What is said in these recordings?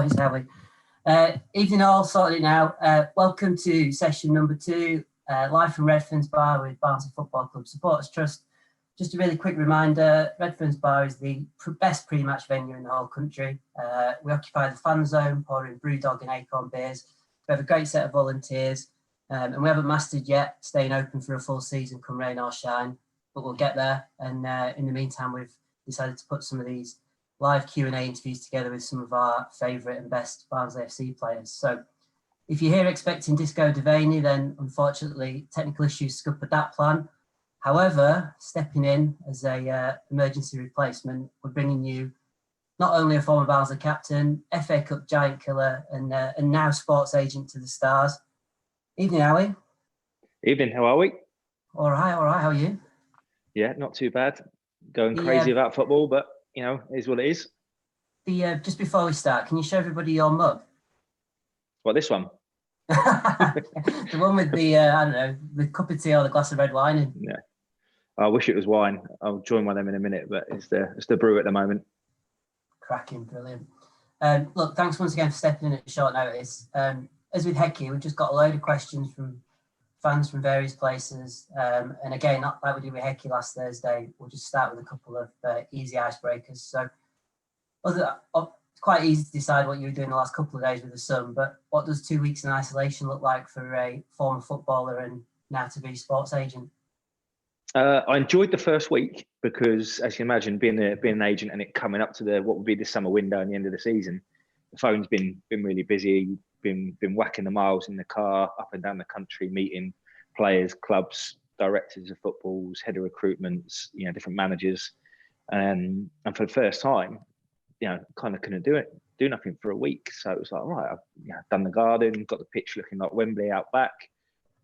Thanks, Davey. Evening all, sorted it now. Welcome to session number 2, live from Redfearn's Bar with Barnsley Football Club Supporters Trust. Just a really quick reminder, Redfearn's Bar is the best pre-match venue in the whole country. We occupy the fan zone, pouring Brewdog and Acorn beers. We have a great set of volunteers, and we haven't mastered yet staying open for a full season, come rain or shine, but we'll get there. And in the meantime, we've decided to put some of these live Q&A interviews together with some of our favourite and best Barnsley FC players. So if you're here expecting Disco Davey, then unfortunately technical issues scuppered that plan. However, stepping in as a emergency replacement, we're bringing you not only a former Barnsley captain, FA Cup giant killer, and now sports agent to the stars. Evening, Howie. Evening, how are we? All right, how are you? Yeah, not too bad. Going crazy about football, but you know, it is what it is. Just before we start, can you show everybody your mug? What, this one? The one with the, I don't know, the cup of tea or the glass of red wine in. Yeah. I wish it was wine. I'll join one of them in a minute, but it's the brew at the moment. Cracking, brilliant. Look, thanks once again for stepping in at short notice. As with Hecky, we've just got a load of questions from fans from various places. And again, not like we did with Hecky last Thursday, we'll just start with a couple of easy icebreakers. So it's quite easy to decide what you were doing the last couple of days with the sun, but what does 2 weeks in isolation look like for a former footballer and now to be sports agent? I enjoyed the first week because, as you imagine, being an agent and it coming up to what would be the summer window and the end of the season, the phone's been really busy. Been whacking the miles in the car up and down the country, meeting players, clubs, directors of footballs, head of recruitments, you know, different managers, and for the first time, you know, kind of couldn't do nothing for a week. So it was like, right, I've done the garden, got the pitch looking like Wembley out back,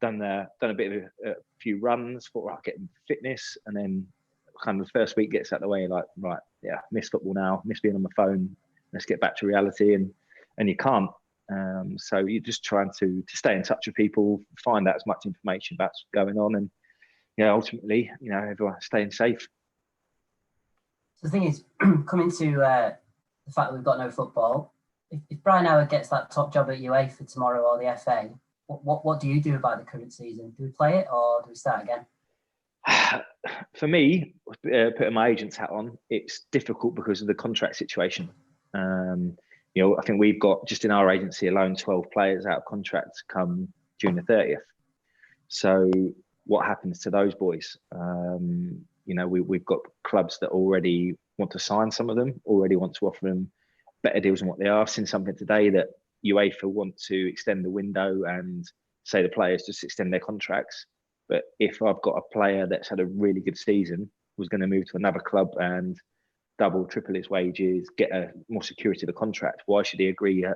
done a bit of a few runs, thought, right, getting fitness, and then kind of the first week gets out of the way, like, right, yeah, miss football now, miss being on the phone, let's get back to reality, and you can't. So you're just trying to stay in touch with people, find out as much information about what's going on, and ultimately, everyone staying safe. So the thing is, coming to the fact that we've got no football, if Brian Howard gets that top job at UEFA tomorrow or the FA, what do you do about the current season? Do we play it or do we start again? For me, putting my agent's hat on, it's difficult because of the contract situation. I think we've got, just in our agency alone, 12 players out of contract come June the 30th. So what happens to those boys? We've got clubs that already want to sign some of them, already want to offer them better deals than what they are. I've seen something today that UEFA want to extend the window and say the players just extend their contracts. But if I've got a player that's had a really good season, was going to move to another club and double, triple his wages, get a more security of the contract, why should he agree a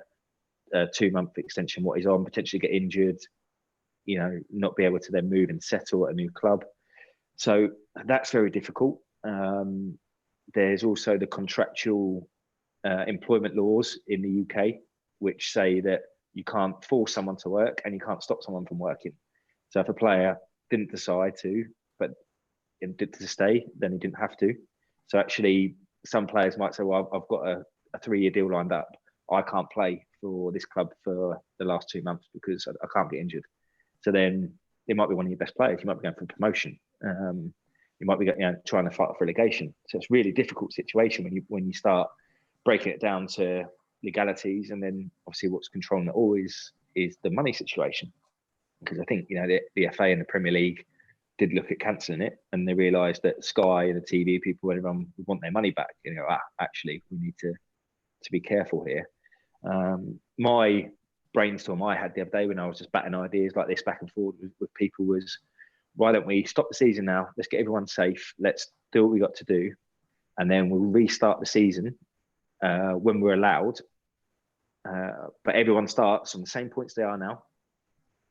2-month extension, what he's on, potentially get injured, not be able to then move and settle at a new club? So that's very difficult. There's also the contractual employment laws in the UK, which say that you can't force someone to work and you can't stop someone from working. So if a player didn't decide to, but did to stay, then he didn't have to. So actually, some players might say, well, I've got a 3-year deal lined up. I can't play for this club for the last 2 months because I can't get injured. So then it might be one of your best players. You might be going for promotion. You might be trying to fight off relegation. So it's a really difficult situation when you start breaking it down to legalities, and then obviously what's controlling it all is the money situation. Because I think the FA and the Premier League did look at cancelling it, and they realised that Sky and the TV people, everyone would want their money back. Actually, we need to be careful here. My brainstorm I had the other day when I was just batting ideas like this back and forth with people was, why don't we stop the season now? Let's get everyone safe. Let's do what we got to do, and then we'll restart the season when we're allowed. But everyone starts on the same points they are now.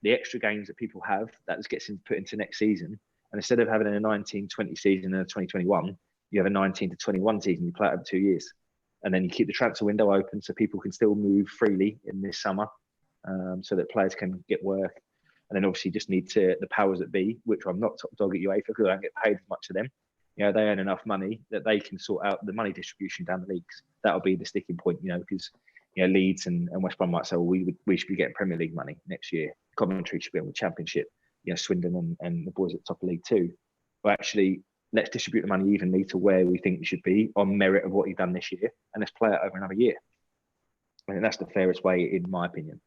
The extra games that people have, that gets put into next season. And instead of having a 19-20 season and a 2021, you have a 19-21 season. You play it over 2 years. And then you keep the transfer window open so people can still move freely in this summer, so that players can get work. And then obviously just need the powers that be, which I'm not top dog at UEFA because I don't get paid as much of them. They earn enough money that they can sort out the money distribution down the leagues. That'll be the sticking point, because Leeds and West Brom might say, well, we should be getting Premier League money next year. Coventry should be on the Championship. Swindon and the boys at the top of League Two. But actually, let's distribute the money evenly to where we think we should be on merit of what you've done this year, and let's play it over another year. I think that's the fairest way, in my opinion.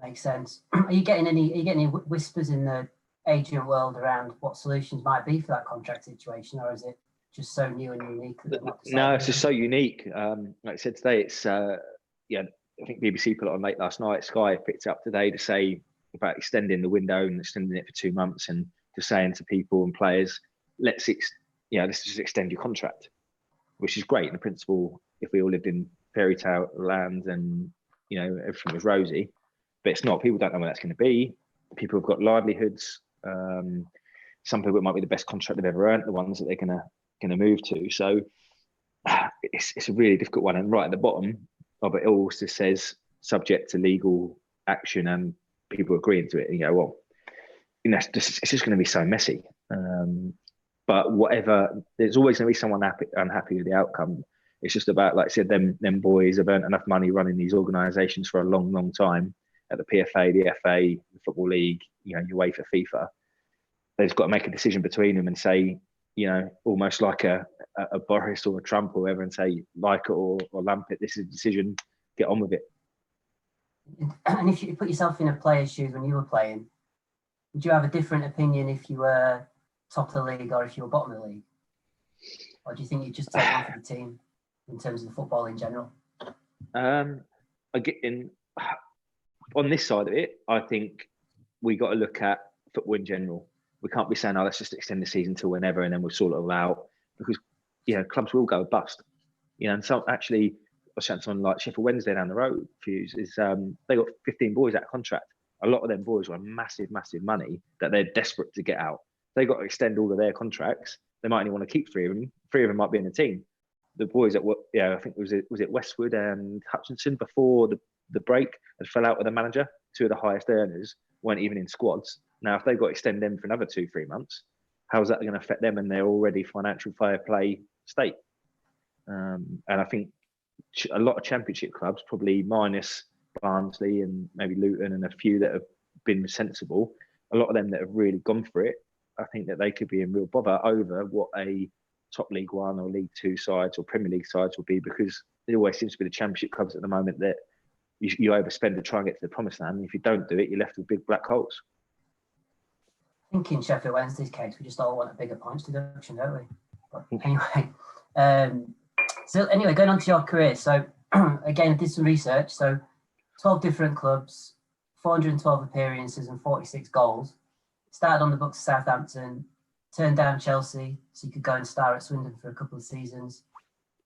Makes sense. Are you getting any whispers in the agent world around what solutions might be for that contract situation, or is it just so new and unique? No, it's just so unique. Like I said today, it's I think BBC put it on late last night. Sky picked it up today to say about extending the window and extending it for 2 months, and just saying to people and players, let's just extend your contract, which is great in the principle. If we all lived in fairy tale land and everything was rosy, but it's not. People don't know what that's going to be. People have got livelihoods. Some people, it might be the best contract they've ever earned, the ones that they're going to move to. So it's a really difficult one. And right at the bottom of it all just says subject to legal action and people agreeing to it. And you go, well, it's just going to be so messy. But whatever, there's always going to be someone unhappy with the outcome. It's just about, like I said, them boys have earned enough money running these organisations for a long, long time at the PFA, the FA, the Football League, UEFA, FIFA. They've got to make a decision between them and say, almost like a Boris or a Trump or whoever, and say, like it or lump it, this is a decision, get on with it. And if you put yourself in a player's shoes when you were playing, would you have a different opinion if you were top of the league or if you were bottom of the league? Or do you think you just take one for the team in terms of the football in general? On this side of it, I think we got to look at football in general. We can't be saying, let's just extend the season till whenever and then we'll sort it all out, because clubs will go bust. And so actually, I was chatting to someone like Sheffield Wednesday down the road, they got 15 boys out of contract. A lot of them boys were massive, massive money that they're desperate to get out. They got to extend all of their contracts. They might only want to keep 3 of them. 3 of them might be in the team. The boys at I think was it Westwood and Hutchinson before the break had fell out with the manager. 2 of the highest earners weren't even in squads. Now, if they've got to extend them for another 2-3 months, how's that going to affect them in their already financial fair play state? And I think a lot of Championship clubs, probably minus Barnsley and maybe Luton and a few that have been sensible, a lot of them that have really gone for it, I think that they could be in real bother over what a top League One or League Two sides or Premier League sides will be, because it always seems to be the Championship clubs at the moment that you overspend to try and get to the promised land. And if you don't do it, you're left with big black holes. I think in Sheffield Wednesday's case, we just all want a bigger points deduction, don't we? But anyway, so anyway, going on to your career. So again, I did some research. So 12 different clubs, 412 appearances and 46 goals. Started on the books of Southampton, turned down Chelsea, so you could go and star at Swindon for a couple of seasons.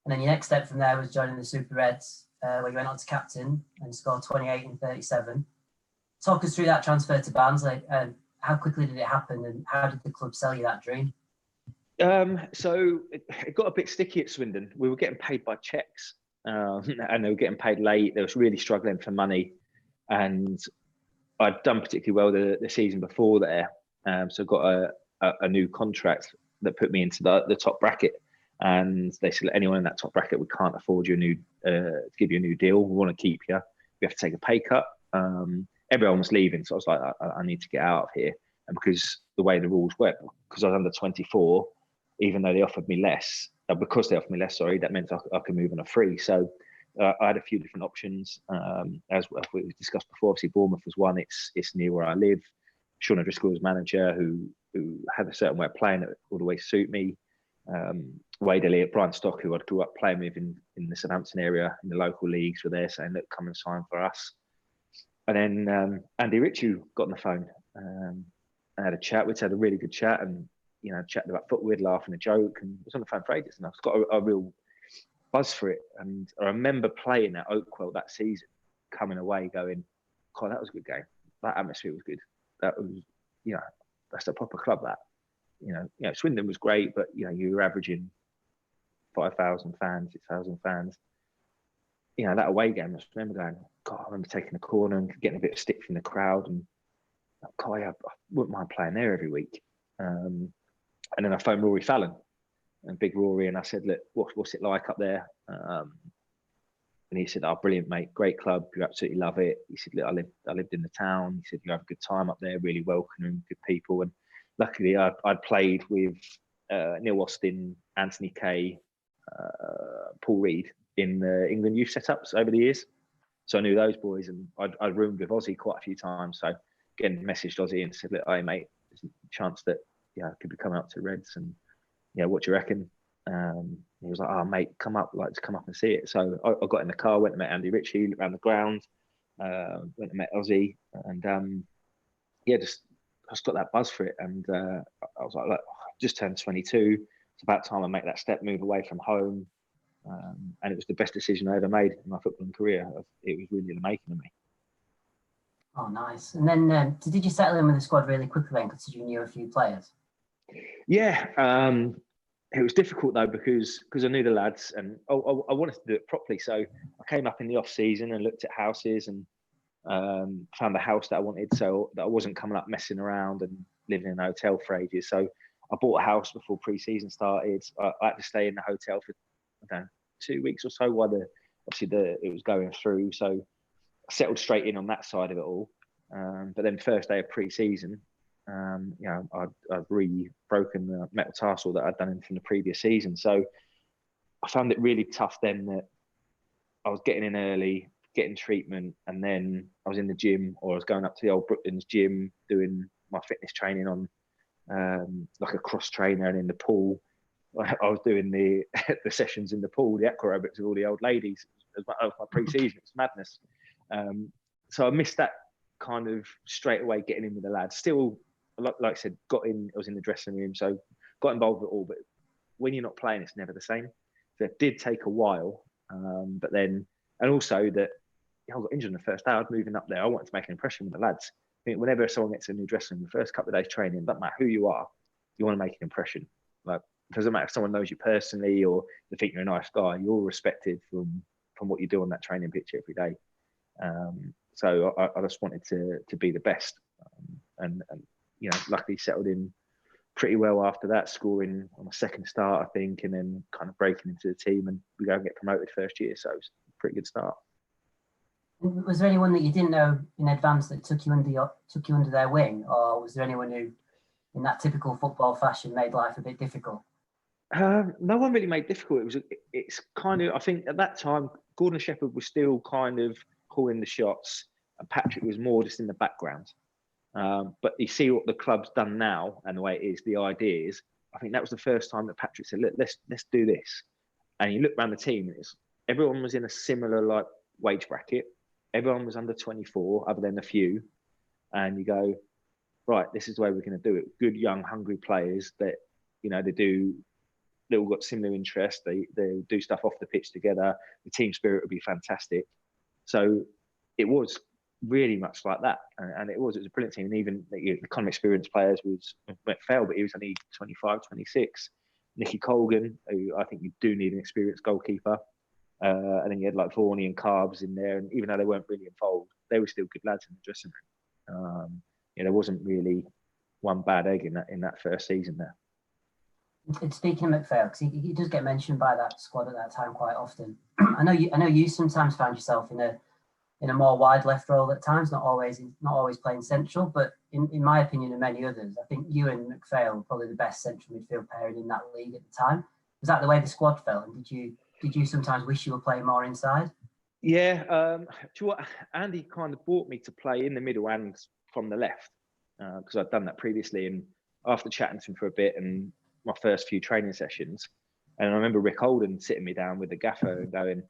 And then your next step from there was joining the Super Reds, where you went on to captain and scored 28 and 37. Talk us through that transfer to Barnsley. How quickly did it happen, and how did the club sell you that dream? So it got a bit sticky at Swindon. We were getting paid by cheques, and they were getting paid late. They was really struggling for money, and I'd done particularly well the season before there. So got a new contract that put me into the top bracket, and they said, anyone in that top bracket, we can't afford you to give you a new deal. We want to keep you. We have to take a pay cut. Everyone was leaving, so I was like, I need to get out of here. And because the way the rules work, because I was under 24, even though they offered me less, that meant I could move on a free. So I had a few different options. As we discussed before, obviously Bournemouth was one. It's near where I live. Sean O'Driscoll was manager, who had a certain way of playing that would always suit me. Wade Elliott, Brian Stock, who I grew up playing with in the Southampton area, in the local leagues, were there saying, look, come and sign for us. And then Andy Ritchie got on the phone. I had a chat. We'd had a really good chat, and chatted about football, we'd laugh and a joke, and was on the phone for ages. And I've got a real buzz for it. And I remember playing at Oakwell that season, coming away going, God, that was a good game. That atmosphere was good. That was, that's a proper club. That, Swindon was great, but you were averaging 5,000 fans, 6,000 fans. That away game, I just remember going, God, I remember taking a corner and getting a bit of stick from the crowd, and God, I wouldn't mind playing there every week. And then I phoned Rory Fallon, and big Rory, and I said, look, what's it like up there? And And he said, "Oh, brilliant, mate! Great club. You absolutely love it." He said, "Look, I lived in the town." He said, "You have a good time up there. Really welcoming, good people." And luckily, I'd played with Neil Austin, Anthony Kay, Paul Reed in the England youth setups over the years. So I knew those boys, and I'd roomed with Ozzy quite a few times. So again, messaged Ozzy and said, "Look, hey mate, there's a chance that I could be coming up to Reds, and what do you reckon?" He was like, "Oh mate, come up, like to come up and see it." So I got in the car, went and met Andy Ritchie around the ground, went and met Ozzy, and just got that buzz for it. And I was like, "Look, I just turned 22. It's about time I make that step, move away from home." And it was the best decision I ever made in my footballing career. It was really the making of me. Oh, nice. And then did you settle in with the squad really quickly then, considering you knew a few players? Yeah, it was difficult though because I knew the lads, and I wanted to do it properly. So I came up in the off season and looked at houses and found the house that I wanted, so that I wasn't coming up messing around and living in a hotel for ages. So I bought a house before pre-season started. I had to stay in the hotel for 2 weeks or so while it was going through. So I settled straight in on that side of it all. But then first day of pre-season, I'd broken the metal tarsal that I'd done from the previous season. So I found it really tough then that I was getting in early, getting treatment, and then I was in the gym, or I was going up to the old Brooklands gym doing my fitness training on like a cross trainer, and in the pool. I was doing the sessions in the pool, the aqua aerobics with all the old ladies. As my pre-season, it's madness. So I missed that kind of straight away getting in with the lads. Still, like I said, got in. I was in the dressing room, so got involved with it all. But when you're not playing, it's never the same. So it did take a while. But then, and also that I got injured in the first day. I was moving up there. I wanted to make an impression with the lads. I think whenever someone gets a new dressing room, the first couple of days training, doesn't matter who you are, you want to make an impression. Like, it doesn't matter if someone knows you personally or they think you're a nice guy. You're respected from what you do on that training pitch every day. So I just wanted to be the best, and luckily settled in pretty well after that, scoring on my second start, I think, and then kind of breaking into the team, and we go and get promoted first year. So it was a pretty good start. Was there anyone that you didn't know in advance that took you under their wing, or was there anyone who, in that typical football fashion, made life a bit difficult? No one really made difficult. It's kind of, I think at that time, Gordon Shepherd was still kind of calling the shots, and Patrick was more just in the background. But you see what the club's done now and the way it is, the ideas. I think that was the first time that Patrick said, "Look, let's do this." And you look around the team, and everyone was in a similar like wage bracket. Everyone was under 24, other than a few. And you go, right, this is the way we're going to do it. Good, young, hungry players that they all got similar interests. They do stuff off the pitch together. The team spirit would be fantastic. So it was really much like that, and it was a brilliant team. And even the kind of experienced players was MacPhail, but he was only 25, 26. Nicky Colgan, who I think you do need an experienced goalkeeper. And then you had like Vorney and Carbs in there, and even though they weren't really involved, they were still good lads in the dressing room. There wasn't really one bad egg in that first season there. And speaking of MacPhail, because he does get mentioned by that squad at that time quite often. I know you sometimes found yourself in a more wide left role at times, not always playing central, but in my opinion and many others, I think you and MacPhail were probably the best central midfield pairing in that league at the time. Was that the way the squad felt? And did you sometimes wish you were playing more inside? Yeah, do you know what? Andy kind of brought me to play in the middle and from the left because I'd done that previously. And after chatting to him for a bit and my first few training sessions, and I remember Rick Holden sitting me down with the gaffer and going,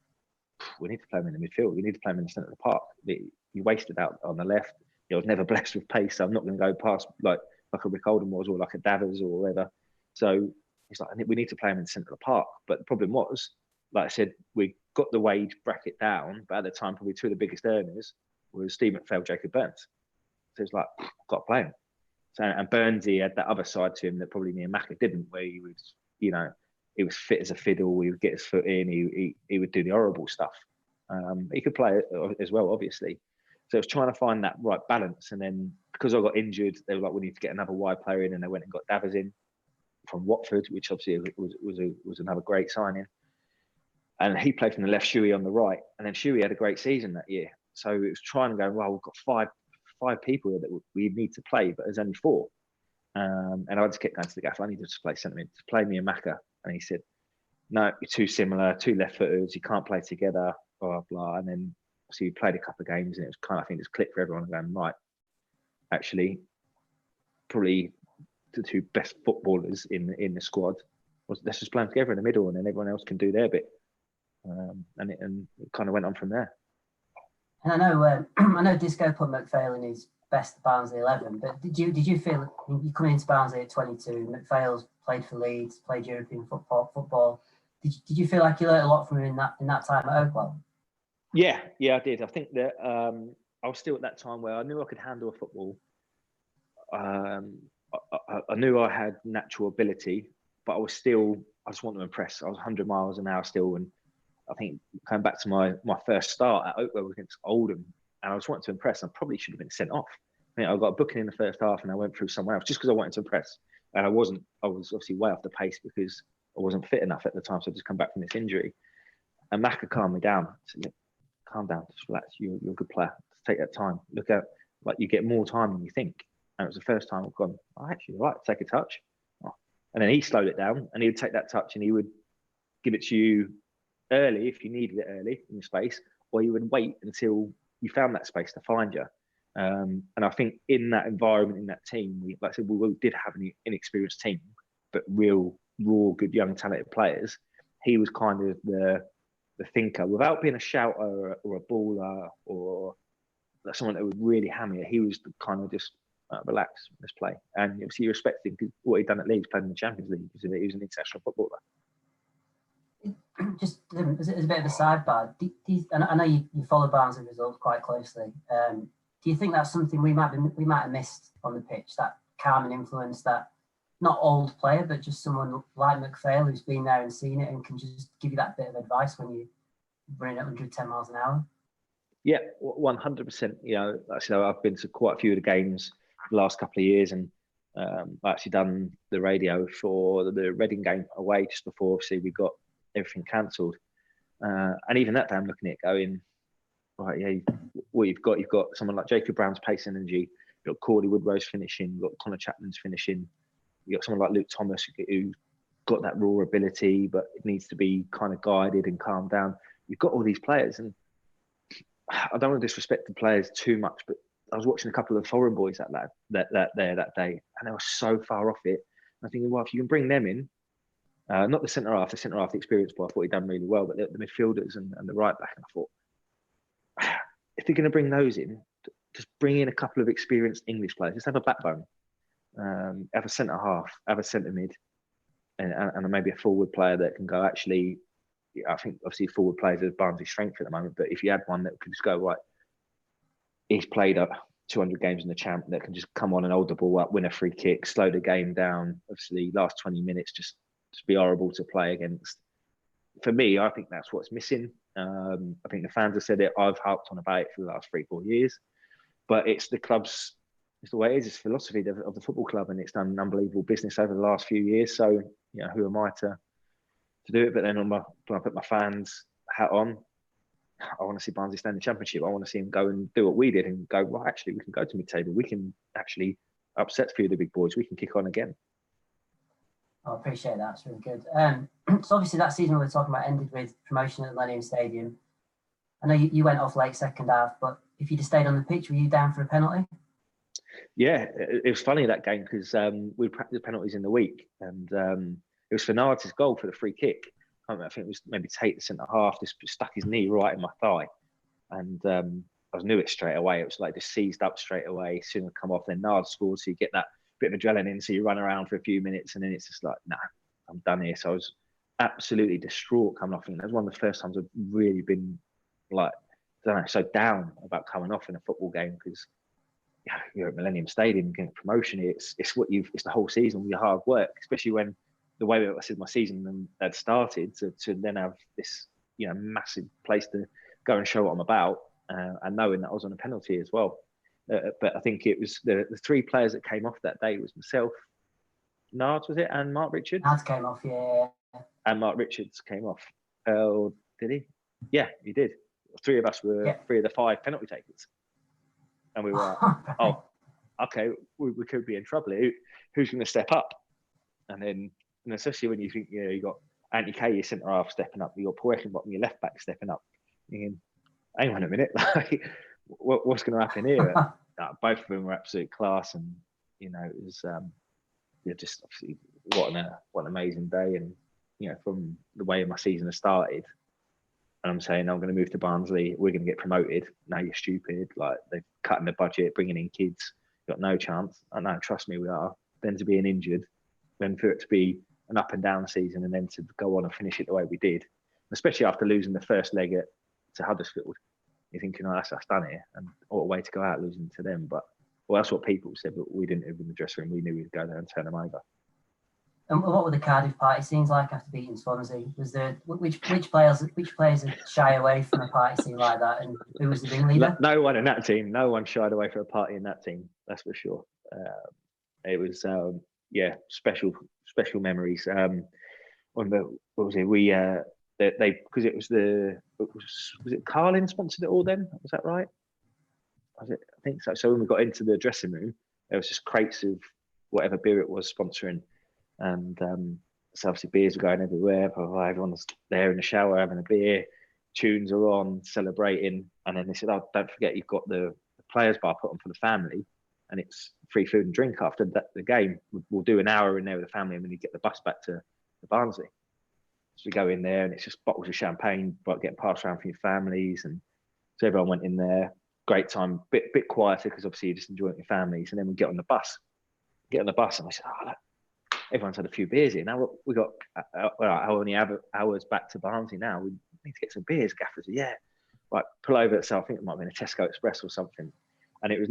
"We need to play him in the midfield. We need to play him in the centre of the park. You wasted out on the left. I was never blessed with pace, so I'm not going to go past like a Rick Holden was or like a Davers or whatever." So he's like, "We need to play him in the centre of the park." But the problem was, like I said, we got the wage bracket down, but at the time, probably two of the biggest earners was Steve MacPhail, Jacob Burns. So it's like, got to play him. So, and Burnsy had that other side to him that probably me and Macca didn't, where he was, he was fit as a fiddle. He would get his foot in. He would do the horrible stuff. He could play as well, obviously. So it was trying to find that right balance. And then because I got injured, they were like, "We need to get another wide player in," and they went and got Davers in from Watford, which obviously was another great signing. And he played from the left, Shuey on the right. And then Shuey had a great season that year. So it was trying to go, well, we've got five people here that we need to play, but there's only four. And I just kept going to the gaffer, I need to just play centre mid, to play me and Macca. And he said, no, you're too similar, two left footers, you can't play together, blah, blah. And then so we played a couple of games and it was kind of, I think, just clicked for everyone going, right, actually, probably the two best footballers in the squad was, let's just play them together in the middle and then everyone else can do their bit. And it kind of went on from there. And I know Disco put MacPhail in his best Barnsley 11, but did you feel, you coming into Barnsley at 22, MacPhail's played for Leeds, played European football. Did you feel like you learned a lot from him in that time at Oakwell? Yeah, I did. I think that I was still at that time where I knew I could handle a football. I knew I had natural ability, but I just want to impress. I was 100 miles an hour still, and I think coming back to my first start at Oakwell against Oldham, and I just wanted to impress. I probably should have been sent off. I think I got a booking in the first half, and I went through somewhere else just because I wanted to impress. And I was obviously way off the pace because I wasn't fit enough at the time. So I just come back from this injury, and Macca calmed me down. I said, calm down, just relax. You're a good player. Just take that time. Look at, like, you get more time than you think. And it was the first time I've gone, oh, actually, right, take a touch. Oh. And then he slowed it down, and he would take that touch and he would give it to you early if you needed it early in the space, or you would wait until you found that space to find you. And I think in that environment, in that team, like I said, we did have an inexperienced team, but real, raw, good, young, talented players. He was kind of the thinker, without being a shouter or a baller or someone that would really hammer it. He was the kind of just relax, let's play. And obviously you respect him because what he'd done at Leeds, played in the Champions League, because he was an international footballer. Just as a bit of a sidebar, I know you follow Barnsley results quite closely. Do you think that's something we might have missed on the pitch? That calming influence, that not old player, but just someone like MacPhail who's been there and seen it and can just give you that bit of advice when you're running at 110 miles an hour? Yeah, 100%. You know, like I said, I've been to quite a few of the games the last couple of years, and I've actually done the radio for the Reading game away just before, obviously, we got everything cancelled. And even that day, I'm looking at it going, right, yeah, what you've got someone like Jacob Brown's pace and energy, you've got Cordy Woodrow's finishing, you've got Connor Chapman's finishing, you've got someone like Luke Thomas who's got that raw ability, but it needs to be kind of guided and calmed down. You've got all these players, and I don't want to disrespect the players too much, but I was watching a couple of foreign boys that day, and they were so far off it. I'm thinking, well, if you can bring them in, not the centre half, the experienced boy, I thought he'd done really well, but the midfielders and the right back, and I thought, if you're going to bring those in, just bring in a couple of experienced English players. Just have a backbone. Have a centre half, have a centre mid, and maybe a forward player that can go. Actually, I think obviously forward players are Barnsley's strength at the moment. But if you had one that could just go, right, he's played up 200 games in the champ, that can just come on and hold the ball up, win a free kick, slow the game down. Obviously, last 20 minutes just be horrible to play against. For me, I think that's what's missing. I think the fans have said it. I've harped on about it for the last 3-4 years. But it's the club's, it's the way it is. It's philosophy of the football club, and it's done an unbelievable business over the last few years. So, you know, who am I to do it? But then when I put my fans hat on, I want to see Barnsley stay in the Championship. I want to see them go and do what we did and go, well, actually, we can go to mid-table. We can actually upset a few of the big boys. We can kick on again. I appreciate that. It's really good. So obviously that season we were talking about ended with promotion at the Millennium Stadium. I know you went off late second half, but if you'd have stayed on the pitch, were you down for a penalty? Yeah, it was funny that game because we practiced penalties in the week, and it was Fernand's goal for the free kick. I think it was maybe Tate, the centre half, just stuck his knee right in my thigh, and I knew it straight away. It was like just seized up straight away. Soon as I come off, then Nard scored, so you get that bit of adrenaline, so you run around for a few minutes, and then it's just like, nah, I'm done here. So I was absolutely distraught coming off. And that was one of the first times I've really been like, I don't know, so down about coming off in a football game, because you're at Millennium Stadium getting promotion. It's the whole season with your hard work, especially when the way that I said my season had started to then have this, you know, massive place to go and show what I'm about, and knowing that I was on a penalty as well. But I think it was the three players that came off that day was myself, Nards, was it, and Mark Richards? Nards came off, yeah. And Mark Richards came off. Did he? Yeah, he did. 3 of us were 3 of the 5 penalty takers. And we were like, oh, okay, we could be in trouble. Who's going to step up? And especially when you think, you got Andy Kay, your centre half, stepping up, you got Paul Eckenbottom, your left back, stepping up. Thinking, hang on a minute, like, what's going to happen here? Both of them were absolute class, and it was just obviously what an amazing day. And from the way my season has started, and I'm saying I'm going to move to Barnsley, we're going to get promoted. No, you're stupid. Like, they're cutting the budget, bringing in kids. Got no chance. I know, trust me, we are. Then to be an injured, then for it to be an up and down season, and then to go on and finish it the way we did, especially after losing the first leg to Huddersfield. You're thinking, that's us done here, and what a way to go out losing to them. But that's what people said, but we didn't in the dressing room. We knew we'd go there and turn them over. And what were the Cardiff party scenes like after beating Swansea? Was there which players would shy away from a party scene like that, and who was the ringleader? No one in that team. No one shied away from a party in that team. That's for sure. It was special memories. What was it? We because it was was it Carlin sponsored it all then? Was that right? Was it? I think so. So when we got into the dressing room, there was just crates of whatever beer it was sponsoring. And so obviously beers were going everywhere. Everyone's there in the shower having a beer. Tunes are on, celebrating. And then they said, "Oh, don't forget, you've got the players' bar put on for the family, and it's free food and drink after the game. We'll do an hour in there with the family, and then you get the bus back to Barnsley." So we go in there, and it's just bottles of champagne, but getting passed around for your families. And so everyone went in there. Great time, bit quieter because obviously you're just enjoying your families. And then we get on the bus, and we said, "Oh, look, everyone's had a few beers here. Now we got how many hours back to Barnsley now? We need to get some beers." Gaffer said, "Yeah, right, pull over." So I think it might have been a Tesco Express or something. And it was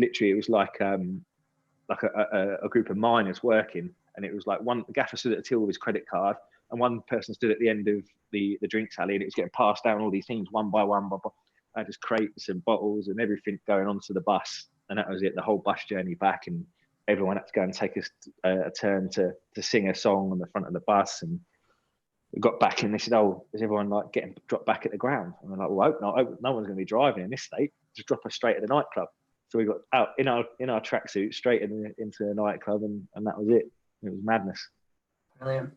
like a group of miners working, and it was like the gaffer stood at the till with his credit card, and one person stood at the end of the drinks alley, and it was getting passed down all these things one by one. I had just crates and bottles and everything going onto the bus, and that was it. The whole bus journey back, and everyone had to go and take a turn to sing a song on the front of the bus. And we got back, and they said, "Oh, is everyone like getting dropped back at the ground?" And we're like, "Well, I hope no one's going to be driving in this state. Just drop us straight at the nightclub." So we got out in our tracksuit straight into the nightclub, and that was it. It was madness. Brilliant.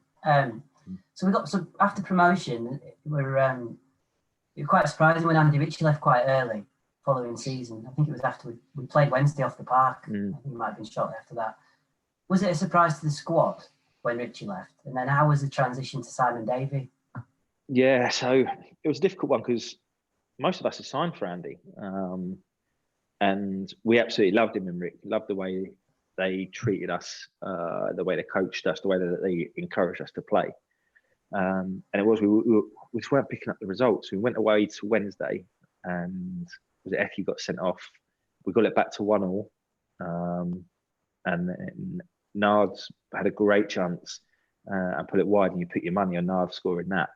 So after promotion, it was quite surprising when Andy Ritchie left quite early following season. I think it was after we played Wednesday off the park. I think it might have been shortly after that. Was it a surprise to the squad when Ritchie left? And then how was the transition to Simon Davey? Yeah, so it was a difficult one because most of us had signed for Andy. And we absolutely loved him and Rick. Loved the way they treated us, the way they coached us, the way that they encouraged us to play. And it was, we just weren't picking up the results. We went away to Wednesday, and was it Eki got sent off? We got it back to 1-1. And then Nards had a great chance and put it wide, and you put your money on Nards scoring that.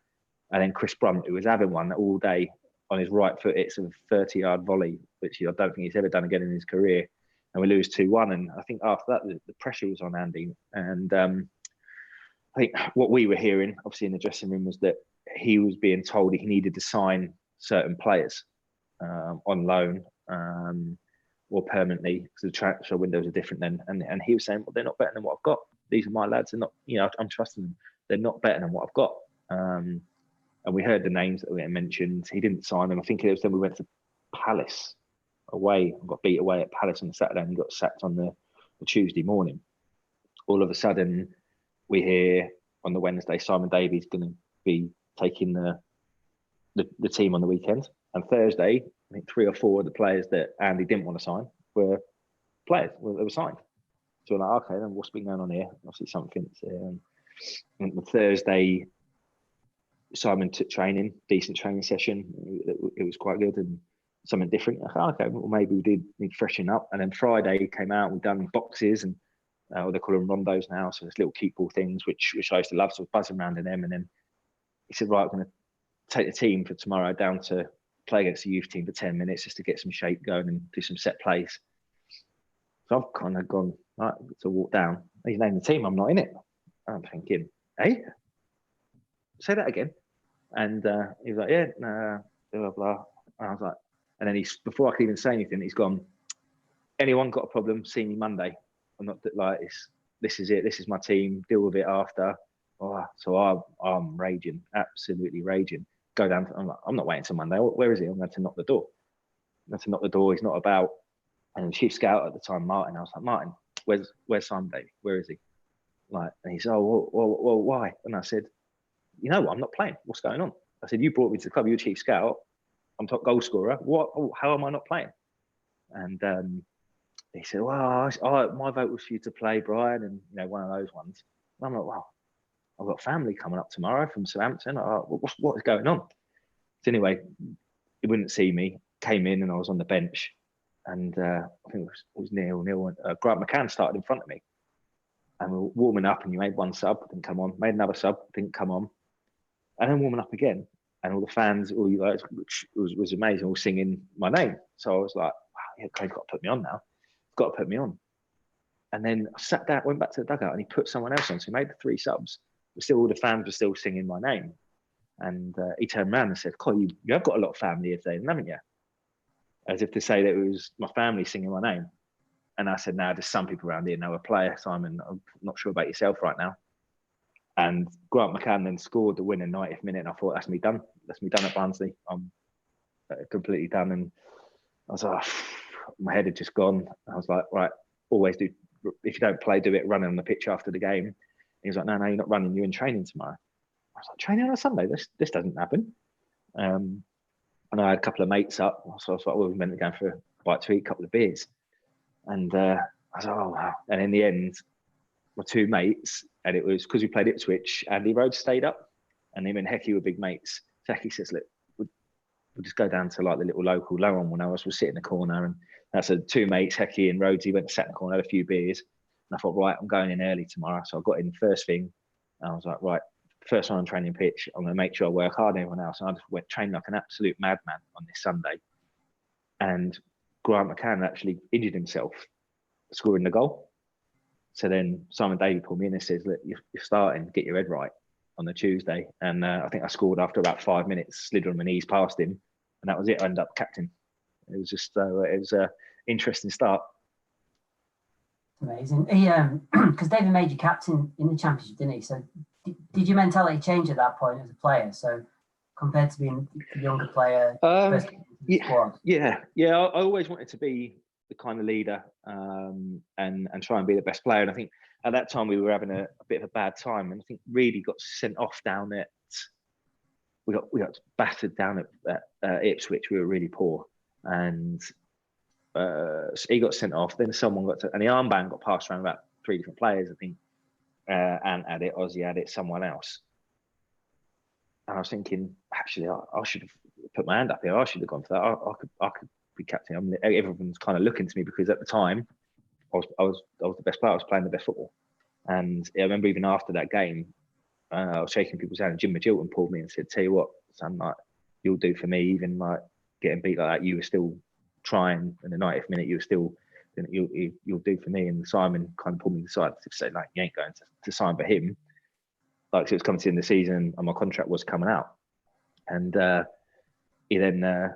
And then Chris Brunt, who was having one all day on his right foot, it's a 30-yard volley, which I don't think he's ever done again in his career. And we lose 2-1. And I think after that, the pressure was on Andy. And I think what we were hearing, obviously in the dressing room, was that he was being told he needed to sign certain players on loan or permanently, because the transfer windows are different then. And he was saying, "Well, they're not better than what I've got. These are my lads. They're not, I'm trusting them. They're not better than what I've got." And we heard the names that we mentioned. He didn't sign them. I think it was then we went to Palace away and got beat away at Palace on the Saturday, and he got sacked on the Tuesday morning. All of a sudden, we hear on the Wednesday Simon Davey's going to be taking the team on the weekend. And Thursday, I think 3 or 4 of the players that Andy didn't want to sign were players. Well, they were signed. So we're like, okay, then what's been going on here? Obviously something's... And the Thursday, Simon took training, decent training session. It was quite good and something different. Okay, well, maybe we did need to freshen up. And then Friday came out, we've done boxes and they call them rondos now. So there's little keep ball things, which I used to love. So I was buzzing around in them. And then he said, right, I'm going to take the team for tomorrow down to play against the youth team for 10 minutes just to get some shape going and do some set plays. So I've kind of gone, right, to walk down. He's named the team, I'm not in it. I'm thinking, hey, say that again. And he was like, yeah, nah, blah, blah. And I was like, and then before I could even say anything, he's gone, anyone got a problem, see me Monday. I'm not like, this is it. This is my team. Deal with it after. Oh, so I'm raging, absolutely raging. Go down. I'm like, I'm not waiting till Monday. Where is he? I'm going to knock the door. I'm going to knock the door. He's not about. And the chief scout at the time, Martin. I was like, Martin, where's Simon Davey? Where is he? Like, and he said, oh, well, why? And I said, you know what? I'm not playing. What's going on? I said, you brought me to the club. You're chief scout. I'm top goal scorer. What? Oh, how am I not playing? And he said, well, my vote was for you to play, Brian, and one of those ones. And I'm like, well, I've got family coming up tomorrow from Southampton. What is going on? So anyway, he wouldn't see me. Came in and I was on the bench, and I think it was 0-0. Grant McCann started in front of me, and we were warming up. And you made one sub, didn't come on. Made another sub, didn't come on, and then warming up again. And all the fans, which was amazing, all singing my name. So I was like, wow, yeah, Craig's got to put me on now. He's got to put me on. And then I sat down, went back to the dugout, and he put someone else on. So he made the 3 subs. But still, all the fans were still singing my name. And he turned around and said, Coy, you have got a lot of family here today, haven't you? As if to say that it was my family singing my name. And I said, no, there's some people around here know a player, Simon. I'm not sure about yourself right now. And Grant McCann then scored the winner 90th minute. And I thought, that's me done. That's me done at Barnsley. I'm completely done. And I was like, my head had just gone. I was like, right, always do. If you don't play, do it running on the pitch after the game. And he was like, no, you're not running. You're in training tomorrow. I was like, training on a Sunday? This doesn't happen. And I had a couple of mates up. So I was like, well, we meant to go for a bite to eat, a couple of beers. And I was like, oh, wow. And in the end, my 2 mates, and it was because we played Ipswich, Andy Rhodes stayed up, and him and Hecky were big mates. So Hecky says, look, we'll just go down to like the little local Lauren one. We'll sit in the corner. And that's 2 mates, Hecky and Rhodes. He went to sat in the corner, had a few beers. And I thought, right, I'm going in early tomorrow. So I got in first thing. And I was like, right, first one on training pitch, I'm going to make sure I work harder than everyone else. And I just went train like an absolute madman on this Sunday. And Grant McCann actually injured himself scoring the goal. So then Simon Davey pulled me in and says, look, you're starting, get your head right on the Tuesday. And I think I scored after about 5 minutes, slid on my knees past him. And that was it. I ended up captain. It was just, it was an interesting start. Amazing. He, because David made you captain in the Championship, didn't he? So did your mentality change at that point as a player? So compared to being a younger player, yeah. I always wanted to be the kind of leader and try and be the best player. And I think at that time we were having a bit of a bad time, and I think really got sent off down at. We got battered down at Ipswich. We were really poor, and so he got sent off. Then someone and the armband got passed around about 3 different players, I think. Ant had it, Ozzy had it, someone else. And I was thinking, actually, I should have put my hand up here. I should have gone for that. I could be captain. I mean, everyone's kind of looking to me because at the time, I was the best player. I was playing the best football. And I remember even after that game, I was shaking people's hand. Jim Magilton pulled me and said, "Tell you what, son, like you'll do for me. Even like getting beat like that, you were still trying. In the 90th minute, you were still." You'll do for me. And Simon kind of pulled me aside to say, like, you ain't going to sign for him. Like, so it was coming to the end of the season and my contract was coming out. And he then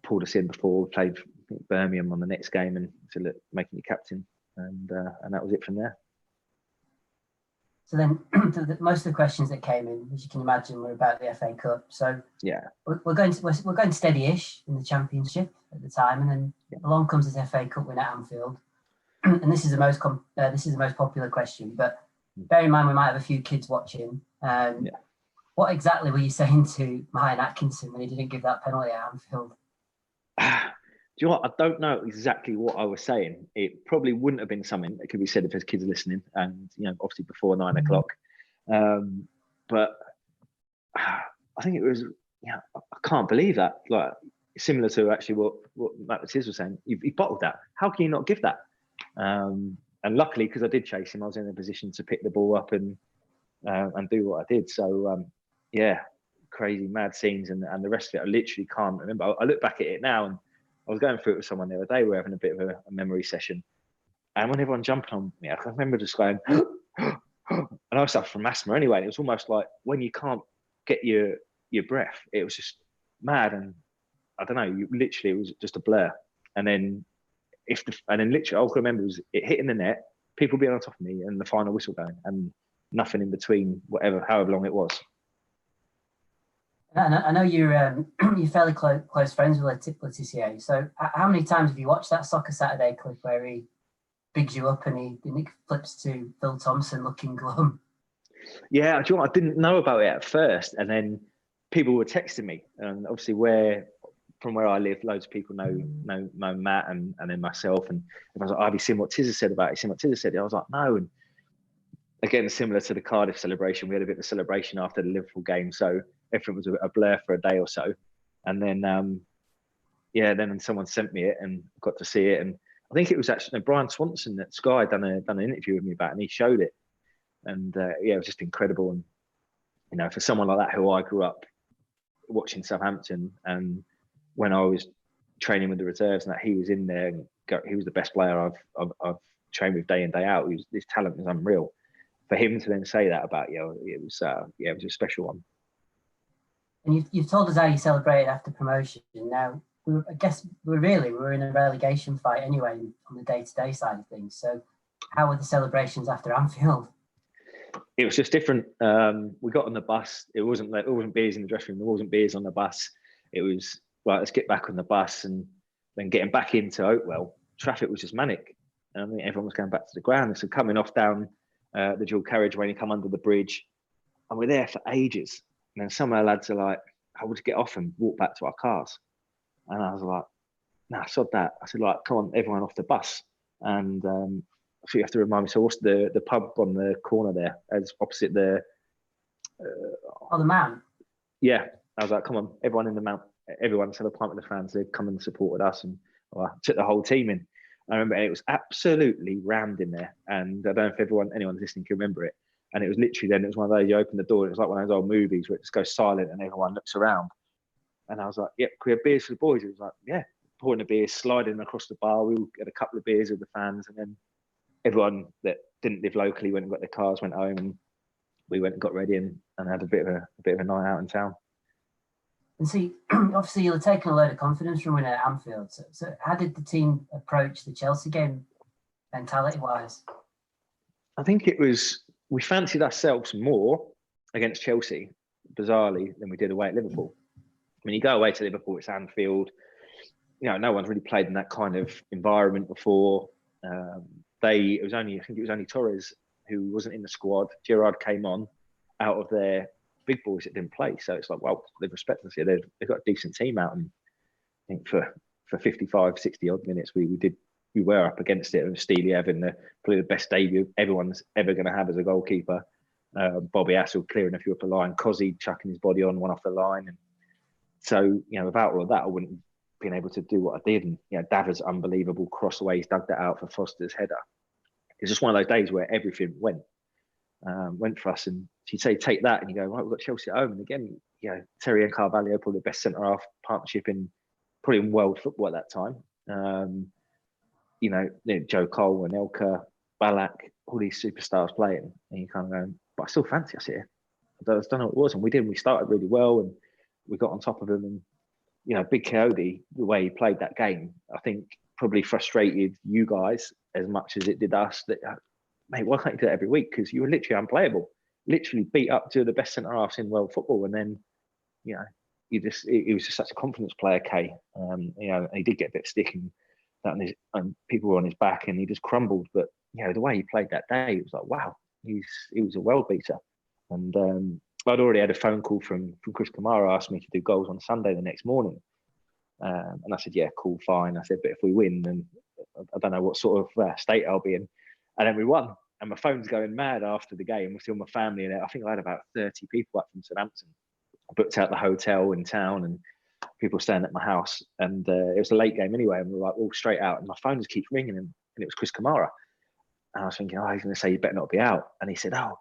pulled us in before we played Birmingham on the next game and said, look, making you captain. And that was it from there. So then most of the questions that came in, as you can imagine, were about the FA Cup. So yeah, we're going steady-ish in the Championship at the time, and then along comes this FA Cup win at Anfield. And this is the most popular question. But bear in mind, we might have a few kids watching. What exactly were you saying to Martin Atkinson when he didn't give that penalty at Anfield? Do you know what? I don't know exactly what I was saying. It probably wouldn't have been something that could be said if there's kids listening, and obviously before 9 o'clock. But I think it was. I can't believe that. Like similar to actually what Matt was saying. He bottled that. How can you not give that? And luckily, because I did chase him, I was in a position to pick the ball up and do what I did. So crazy, mad scenes, and the rest of it I literally can't remember. I look back at it now and. I was going through it with someone the other day. We were having a bit of a memory session. And when everyone jumped on me, I remember just going, and I suffer from asthma anyway. And it was almost like when you can't get your your breath. It was just mad, and I don't know. Literally, it was just a blur. And then literally, all I can remember was it hitting the net, people being on top of me, and the final whistle going, and nothing in between, however long it was. And I know you're fairly close friends with Letitia. So how many times have you watched that Soccer Saturday clip where he bigs you up and he flips to Phil Thompson looking glum? Yeah, do you know what? I didn't know about it at first, and then people were texting me, and obviously from where I live, loads of people know Matt and then myself, and I was like, "Have you seen what Tizza said about it? Seen what Tizza said?" I was like, "No." And again, similar to the Cardiff celebration, we had a bit of a celebration after the Liverpool game, so everything was a blur for a day or so, and then then someone sent me it and got to see it, and I think it was actually Brian Swanson at Sky done an interview with me about it, and he showed it, and it was just incredible. And for someone like that who I grew up watching Southampton, and when I was training with the reserves, and that he was in there, and he was the best player I've trained with day in day out. His talent was unreal. For him to then say that about you, it was a special one. And you've told us how you celebrated after promotion. Now, I guess we were in a relegation fight anyway on the day-to-day side of things. So, how were the celebrations after Anfield? It was just different. We got on the bus. It wasn't beers in the dressing room. There wasn't beers on the bus. It was, well, let's get back on the bus, and then getting back into Oakwell. Traffic was just manic. I mean, everyone was going back to the ground. So coming off down the dual carriageway, and you come under the bridge, and we're there for ages. And then some of our lads are like, "I would get off and walk back to our cars." And I was like, "Nah, sod that." I said, "Like, come on, everyone off the bus." And so you have to remind me. So what's the pub on the corner there, as opposite the? The Mount. Yeah, I was like, "Come on, everyone in the Mount, everyone." So the pint with the fans, they'd come and supported us, and I took the whole team in. I remember it was absolutely rammed in there, and I don't know if anyone's listening can remember it. And it was literally then, it was one of those, you open the door, and it was like one of those old movies where it just goes silent and everyone looks around. And I was like, "Yep, can we have beers for the boys?" It was like, "Yeah," pouring the beers, sliding across the bar. We all had a couple of beers with the fans, and then everyone that didn't live locally went and got their cars, went home, and we went and got ready and had a bit of a night out in town. And see, obviously you'll have taken a load of confidence from winning at Anfield. So how did the team approach the Chelsea game mentality-wise? I think it was, we fancied ourselves more against Chelsea, bizarrely, than we did away at Liverpool. When you go away to Liverpool, it's Anfield. No one's really played in that kind of environment before. I think it was only Torres who wasn't in the squad. Gerrard came on out of their big boys that didn't play. So it's like, well, they've respected us here. They've got a decent team out. And I think for 55, 60 odd minutes, we were up against it. And Steely having probably the best debut everyone's ever going to have as a goalkeeper. Bobby Assel clearing a few up the line. Cozzy chucking his body on one off the line. And so, without all of that, I wouldn't have been able to do what I did. And, Daver's unbelievable cross away. He's dug that out for Foster's header. It's just one of those days where everything went for us. And she'd say, "Take that," and you go, "Right, we've got Chelsea at home." And again, Terry and Carvalho, probably the best centre half partnership probably in world football at that time. Joe Cole and Elka, Ballack, all these superstars playing, and you kind of go, "But I still fancy us here." I don't know what it was, and we did. We started really well, and we got on top of them. And Big Coyote, the way he played that game, I think probably frustrated you guys as much as it did us. That, mate, why can't you do that every week? Because you were literally unplayable. Literally beat up two of the best centre halves in world football, and then he was just such a confidence player, Kay. He did get a bit of stick and people were on his back, and he just crumbled. But the way he played that day, it was like, wow, he was a world beater. And I'd already had a phone call from Chris Kamara, asked me to do goals on Sunday the next morning, and I said, "Yeah, cool, fine." I said, "But if we win, then I don't know what sort of state I'll be in." And then we won. And my phone's going mad after the game. We're still my family in it. I think I had about 30 people up from Southampton. I booked out the hotel in town and people staying at my house. And it was a late game anyway. And we were like all straight out. And my phone just keeps ringing. And it was Chris Kamara. And I was thinking, he's going to say you better not be out. And he said, "Oh,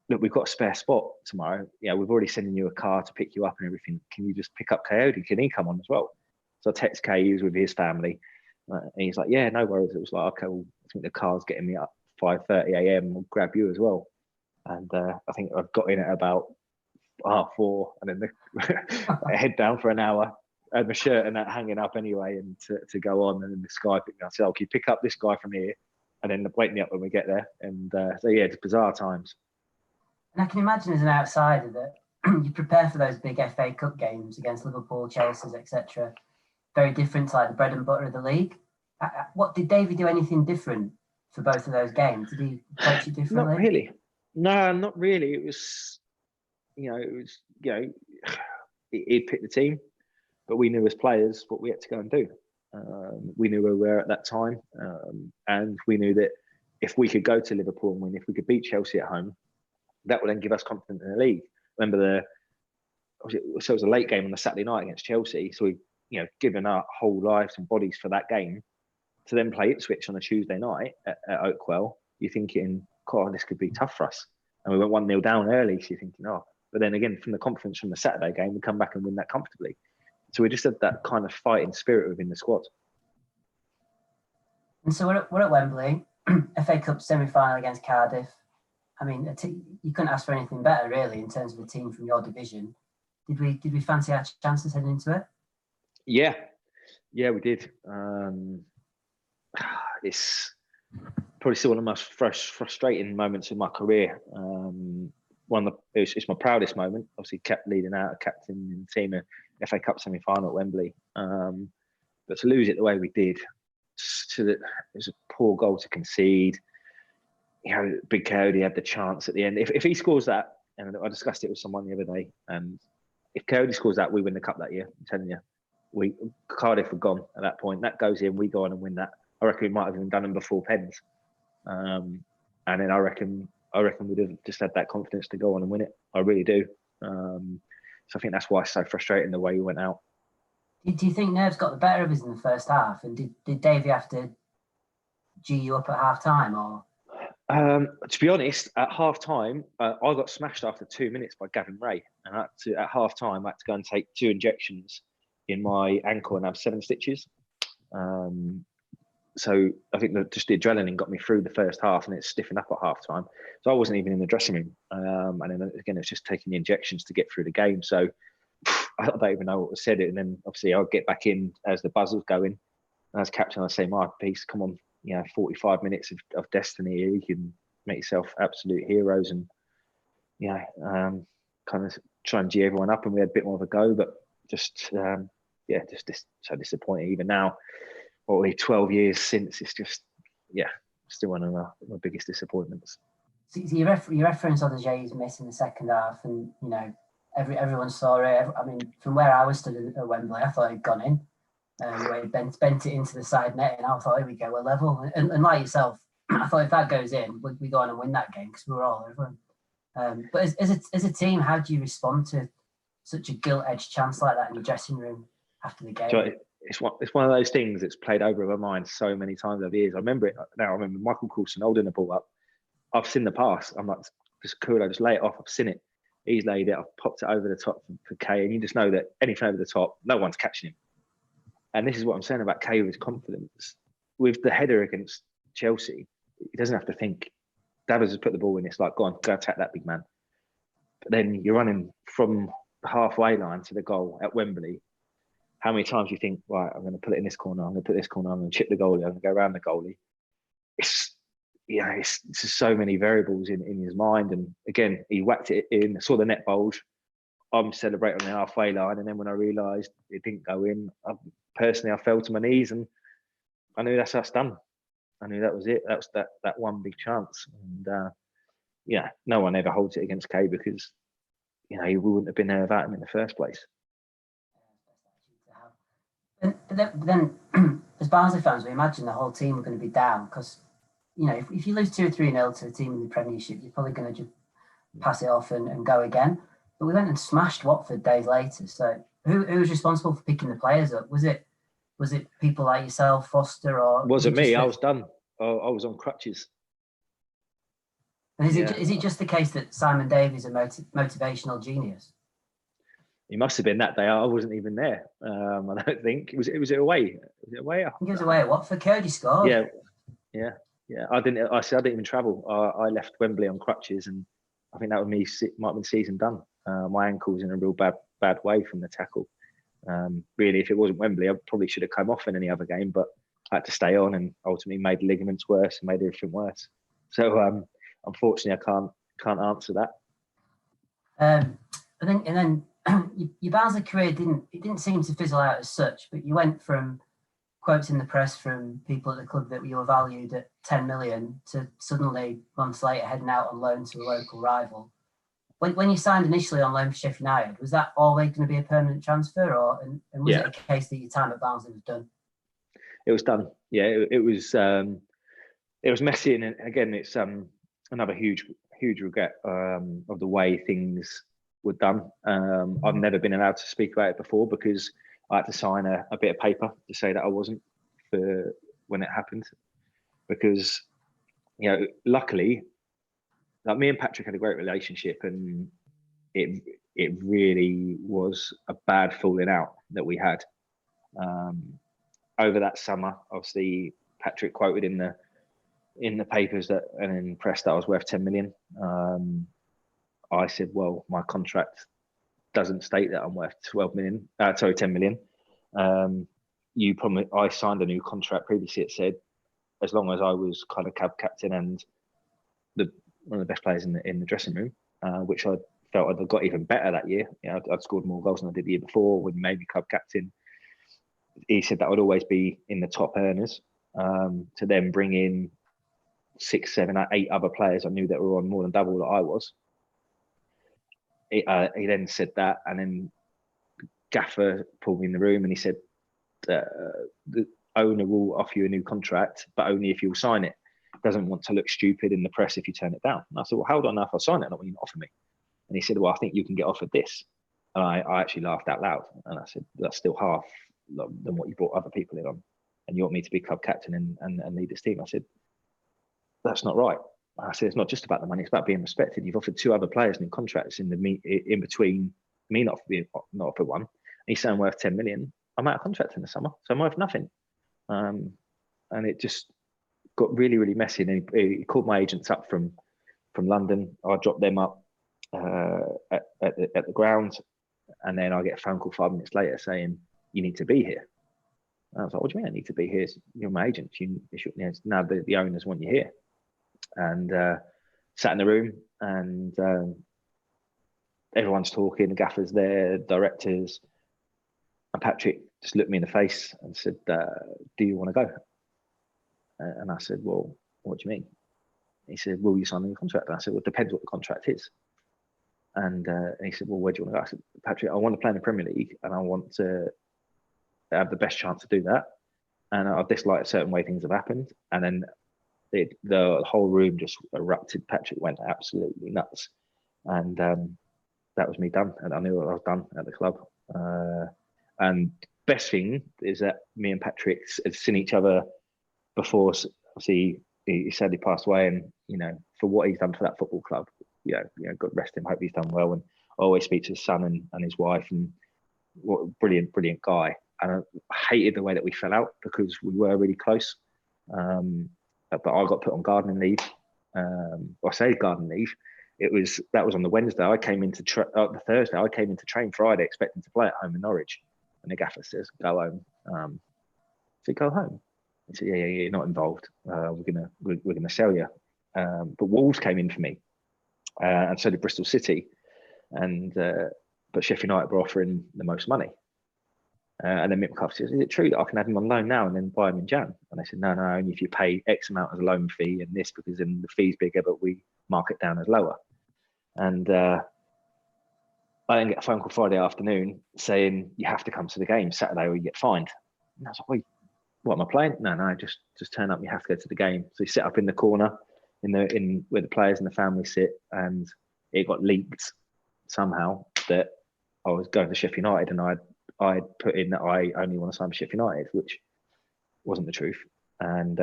look, we've got a spare spot tomorrow. We've already sending you a car to pick you up and everything. Can you just pick up Coyote? Can he come on as well?" So I text Kay, he was with his family. And he's like, "Yeah, no worries." It was like, "Okay, well, I think the car's getting me up 5:30 a.m. We'll grab you as well." And I think I've got in at about 4, and then I head down for an hour. I had my shirt and that hanging up anyway, and to go on, and then this guy picked me up. I said, "Oh, can you pick up this guy from here, and then wake me up when we get there?" And so yeah, it's bizarre times. And I can imagine as an outsider that you prepare for those big FA Cup games against Liverpool, Chelsea, etc. Very different to like the bread and butter of the league. What did Davey do anything different for both of those games? Did he approach it differently? Not really. No, not really. It was, he'd pick the team, but we knew as players what we had to go and do. We knew where we were at that time, and we knew that if we could go to Liverpool and win, if we could beat Chelsea at home, that would then give us confidence in the league. Remember so it was a late game on the Saturday night against Chelsea, so we, given our whole lives and bodies for that game, to then play Ipswich on a Tuesday night at Oakwell. You're thinking, God, this could be tough for us. And we went 1-0 down early, so you're thinking, oh. But then again, from the confidence from the Saturday game, we come back and win that comfortably. So we just had that kind of fighting spirit within the squad. And so we're at Wembley, FA Cup semi-final against Cardiff. I mean, you couldn't ask for anything better, really, in terms of a team from your division. Did we fancy our chances heading into it? Yeah, we did. It's probably still one of the most frustrating moments of my career. It's my proudest moment. Obviously, kept leading out, a captain in the team, a FA Cup semi-final at Wembley. But to lose it the way we did, it was a poor goal to concede. Big Coyote had the chance at the end. If he scores that, and I discussed it with someone the other day, and if Coyote scores that, we win the cup that year. I'm telling you, Cardiff were gone at that point. That goes in, we go on and win that. I reckon we might have even done them before pens, and then I reckon we'd have just had that confidence to go on and win it. I really do. So I think that's why it's so frustrating the way we went out. Do you think nerves got the better of us in the first half, and did Davey have to G you up at half time, or? To be honest, at half time, I got smashed after 2 minutes by Gavin Ray, and at half time I had to go and take 2 injections in my ankle and have 7 stitches. So I think just the adrenaline got me through the first half, and it stiffened up at half time. So I wasn't even in the dressing room, and then again it's just taking the injections to get through the game. So I don't even know what was said. And then obviously I'll get back in as the buzz was going, and as captain I say, my piece, come on. 45 minutes of destiny here. You can make yourself absolute heroes, and kind of try and G everyone up. And we had a bit more of a go, but just so disappointing. Even now, 12 years since, it's just still one of my biggest disappointments. So your reference on the Jay's miss in the second half, and everyone saw it. I mean, from where I was stood at Wembley, I thought he'd gone in. Where he bent it into the side net, and I thought, here we go, we're level. And like yourself, I thought if that goes in, we go on and win that game because we were all over him. But as a team, how do you respond to such a gilt-edged chance like that in the dressing room after the game? So it's one of those things that's played over my mind so many times over the years. I remember it now. I remember Michael Coulson holding the ball up. I've seen the pass. I'm like, just cool. I just lay it off. I've seen it. He's laid it. I've popped it over the top for Kay, and you just know that anything over the top, no one's catching him. And this is what I'm saying about Kay with his confidence. With the header against Chelsea, he doesn't have to think. Davey has put the ball in. It's like, go attack that big man. But then you're running from the halfway line to the goal at Wembley. How many times do you think, right, I'm going to put it in this corner, I'm going to put this corner, I'm going to chip the goalie, I'm going to go around the goalie. It's just so many variables in his mind. And again, he whacked it in, saw the net bulge. I'm celebrating on the halfway line. And then when I realised it didn't go in, personally, I fell to my knees, and I knew that's us done. I knew that was it. That was that one big chance. And no one ever holds it against Kay, because we wouldn't have been there without him in the first place. But then as Barnsley fans, we imagine the whole team were going to be down, because if you lose 2 or 3-0 to a team in the Premiership, you're probably going to just pass it off and go again. But we went and smashed Watford days later. So who was responsible for picking the players up? Was it people like yourself, Foster, or wasn't me? I was done. I was on crutches. And is it just the case that Simon Davey is a motivational genius? He must have been that day. I wasn't even there. I don't think it was away. Was it away? I think it was away at Watford. Cody scored. Yeah. I didn't even travel. I left Wembley on crutches, and I think that might have been season done. My ankle's in a real bad way from the tackle. Really, if it wasn't Wembley, I probably should have come off in any other game, but I had to stay on, and ultimately made the ligaments worse and made everything worse. So unfortunately, I can't answer that. And then your Barnsley career didn't seem to fizzle out as such, but you went from quotes in the press from people at the club that you were valued at 10 million to suddenly months later heading out on loan to a local rival. When you signed initially on loan for Sheffield United, was that always going to be a permanent transfer, and was it a case that your time at Barnsley was done? It was done. Yeah, it was messy, and again, it's another huge regret of the way things were done. I've never been allowed to speak about it before because I had to sign a bit of paper to say that I wasn't for when it happened. Because, luckily, like, me and Patrick had a great relationship, and it really was a bad falling out that we had. Over that summer, obviously, Patrick quoted in the papers and in press that I was worth 10 million. I said, well, my contract doesn't state that I'm worth 10 million. I signed a new contract previously. It said, as long as I was kind of captain and one of the best players in the dressing room, which I felt I'd got even better that year. I'd scored more goals than I did the year before when he made me club captain. He said that I'd always be in the top earners. To then bring in 6, 7, 8 other players I knew that were on more than double that I was. He then said that, and then Gaffer pulled me in the room and he said, the owner will offer you a new contract, but only if you'll sign it. Doesn't want to look stupid in the press if you turn it down. And I said, well, how do I know if I sign it? Not when you offer me. And he said, well, I think you can get offered this. And I actually laughed out loud. And I said, that's still half than what you brought other people in on. And you want me to be club captain and lead this team? I said, that's not right. I said, it's not just about the money, it's about being respected. You've offered 2 other players new contracts in between me not for one. And he's saying I'm worth 10 million. I'm out of contract in the summer, so I'm worth nothing. And it just got really, really messy. And he called my agents up from London. I dropped them up at the ground, and then I get a phone call 5 minutes later saying, you need to be here. And I was like, what do you mean I need to be here? You're my agent. Now the owners want you here. And sat in the room, and everyone's talking, the gaffer's there, directors, and Patrick just looked me in the face and said, do you want to go? And I said, well, what do you mean? He said, will you sign a new contract? And I said, well, it depends what the contract is. And he said, well, where do you want to go? I said, Patrick, I want to play in the Premier League, and I want to have the best chance to do that. And I dislike a certain way things have happened. And then the whole room just erupted. Patrick went absolutely nuts. And that was me done. And I knew I was done at the club. And best thing is that me and Patrick had seen each other before. Obviously, he said he passed away, and for what he's done for that football club, God rest him. Hope he's done well. And I always speak to his son and his wife, and what a brilliant guy. And I hated the way that we fell out because we were really close. But I got put on gardening leave. I say gardening leave. That was on the Wednesday. I came into the Thursday. I came into train Friday expecting to play at home in Norwich, and the gaffer says, "Go home." I said, "Go home." He said, "Yeah, you're not involved. We're gonna sell you." But Wolves came in for me, and so did Bristol City, but Sheffield United were offering the most money. And then Mick McCarthy says, "Is it true that I can have him on loan now and then buy him in Jan?" And I said, "No, only if you pay X amount as a loan fee and this, because then the fee's bigger, but we mark it down as lower." And I then get a phone call Friday afternoon saying, "You have to come to the game Saturday or you get fined." And I was like, "Wait, what, am I playing?" No, just turn up. You have to go to the game. So he set up in the corner in where the players and the family sit, and it got leaked somehow that I was going to Sheffield United, and I'd put in that I only want to sign for Sheffield United, which wasn't the truth. And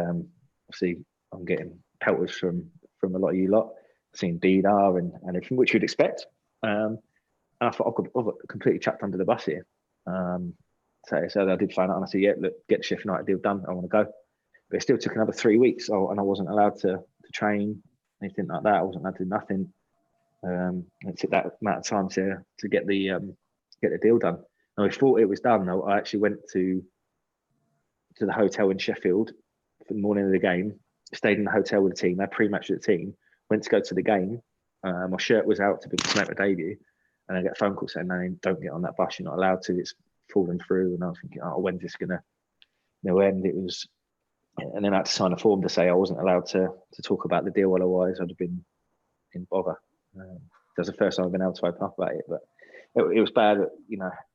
obviously, I'm getting pelters from a lot of you lot, seeing BDR and everything, which you'd expect. And I thought, I've got completely chucked under the bus here. So I did find out, and I said, "Yeah, look, get the Sheffield United deal done. I want to go." But it still took another 3 weeks, and I wasn't allowed to train, anything like that. I wasn't allowed to do nothing. It took that amount of time to get the deal done. And we thought it was done. I actually went to the hotel in Sheffield for the morning of the game, stayed in the hotel with the team, had pre-match with the team, went to go to the game. My shirt was out to be to make my debut, and I get a phone call saying, "No, don't get on that bus. You're not allowed to. It's fallen through." And I was thinking, "Oh, when's this gonna end?" It was, and then I had to sign a form to say I wasn't allowed to talk about the deal. Otherwise, I'd have been in bother. That's the first time I've been able to open up about it, but it was bad.